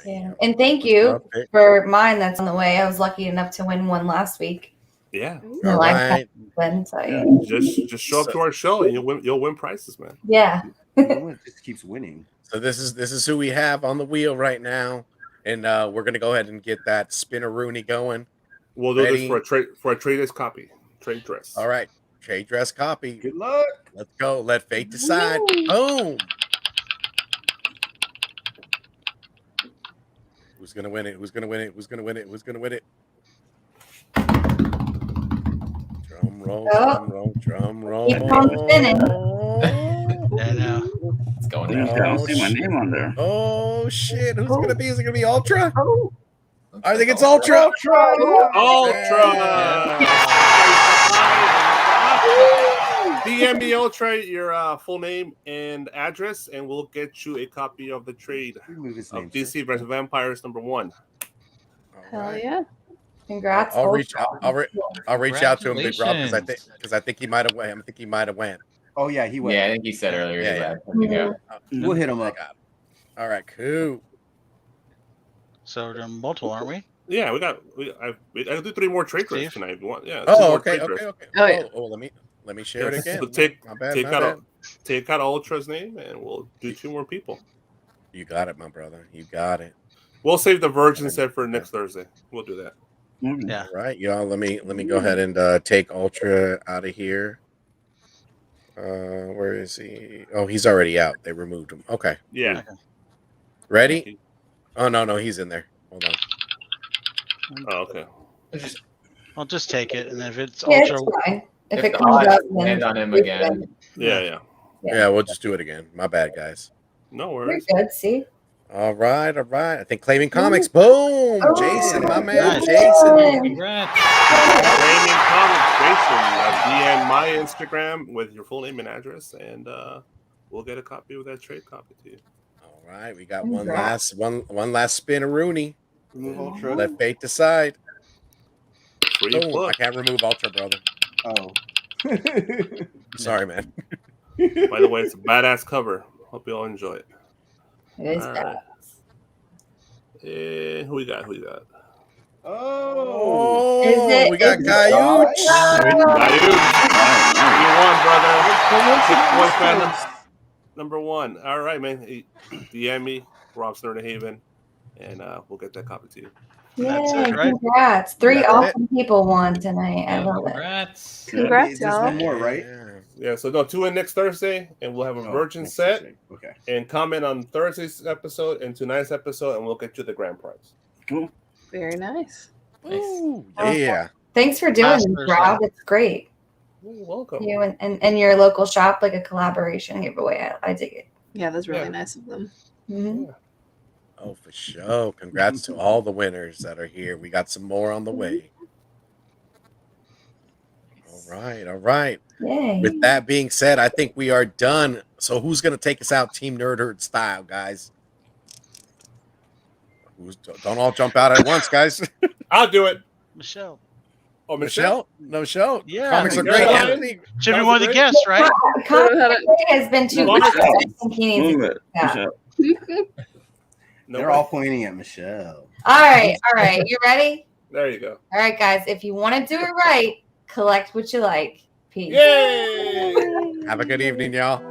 Yeah. And thank you for mine that's on the way. I was lucky enough to win one last week. Yeah. The live win, so yeah. Just show up to our show and you'll win prizes, man. Yeah. It just keeps winning. So this is who we have on the wheel right now, and we're gonna go ahead and get that spinner-rooney going. We'll do this for a trade copy. Trade dress. All right. Trade dress copy. Good luck. Let's go. Let fate decide. Boom. Who's gonna win it? Who's gonna win it? Who's gonna win it? Who's gonna win it? Drum roll, drum roll, drum roll. Keep on spinning. Yeah, no. It's going I down. don't see my name on there. Oh shit! Who's it gonna be? Is it gonna be Ultra? Oh. I think it's Ultra. DM me Ultra your full name and address, and we'll get you a copy of the trade of DC vs. Vampires #1. Hell yeah! Congrats. I'll reach out. I'll reach out to him, Big Rob, because I think he might have went. I think he might have went. Oh yeah, he went. Yeah, I think he said earlier. Yeah. We'll hit him up. All right, cool. So we're doing multiple, aren't we? Yeah, I can do 3 more trade dress tonight if you want. Yeah. Oh, okay. Oh, yeah. Oh, let me share it again. So take out Ultra's name, and we'll do 2 more people. You got it, my brother. You got it. We'll save the Virgin set for next Thursday. We'll do that. Yeah. All right, y'all. Let me go ahead and take Ultra out of here. Where is he? Oh, he's already out. They removed him. Okay. Yeah. Ready? Oh no, he's in there. Hold on. Oh, okay. I'll just take it, and if it's Yeah, ultra, it's fine. If If it the comes odds up, land on him again. Yeah. Yeah, we'll just do it again. My bad, guys. No We're worries. good. See. All right. I think Claiming Comics. Boom! Oh, Jason, my man, nice. Jason. Congrats. Flaming Comics, Jason. DM my Instagram with your full name and address, and we'll get a copy of that trade copy to you. All right, we got one last spin of Rooney. Remove Ultra. Let fate decide. Free Boom. book. I can't remove Ultra, brother. Oh. Sorry, man. By the way, it's a badass cover. Hope you all enjoy it. It is All bad. right. Who we got? Oh. We got Gayuch. You won, brother. Big boy fan number one. All right, man. Hey, DM me, Rob Haven, and we'll get that copy to you. That's Yay, it, right? congrats. 3 That's awesome people won tonight. I love it. Congrats. Congrats, There's y'all. one more, right? Yeah, so no, 2 in next Thursday, and we'll have a virgin next set. Thursday. Okay. And comment on Thursday's episode and tonight's episode, and we'll get you the grand prize. Cool. Very nice. Ooh, yeah. Thanks for doing this, Rob. It's great. You're welcome. You and your local shop, like a collaboration giveaway. I dig it. Yeah, that's really nice of them. Mm-hmm. Oh, for sure. Congrats to all the winners that are here. We got some more on the way. All right. Yay. With that being said, I think we are done. So who's going to take us out Team Nerd Herd style, guys? Don't all jump out at once, guys. I'll do it. Michelle. Oh, Michelle? No show. Yeah. Comics are Yeah. great. Yeah. Anthony. Should be one of the guests, right? Comic has been too much. Moonlit Michelle. They're all pointing at Michelle. All right. You ready? There you go. All right, guys. If you want to do it right, collect what you like. Peace. Yay! Have a good evening, y'all.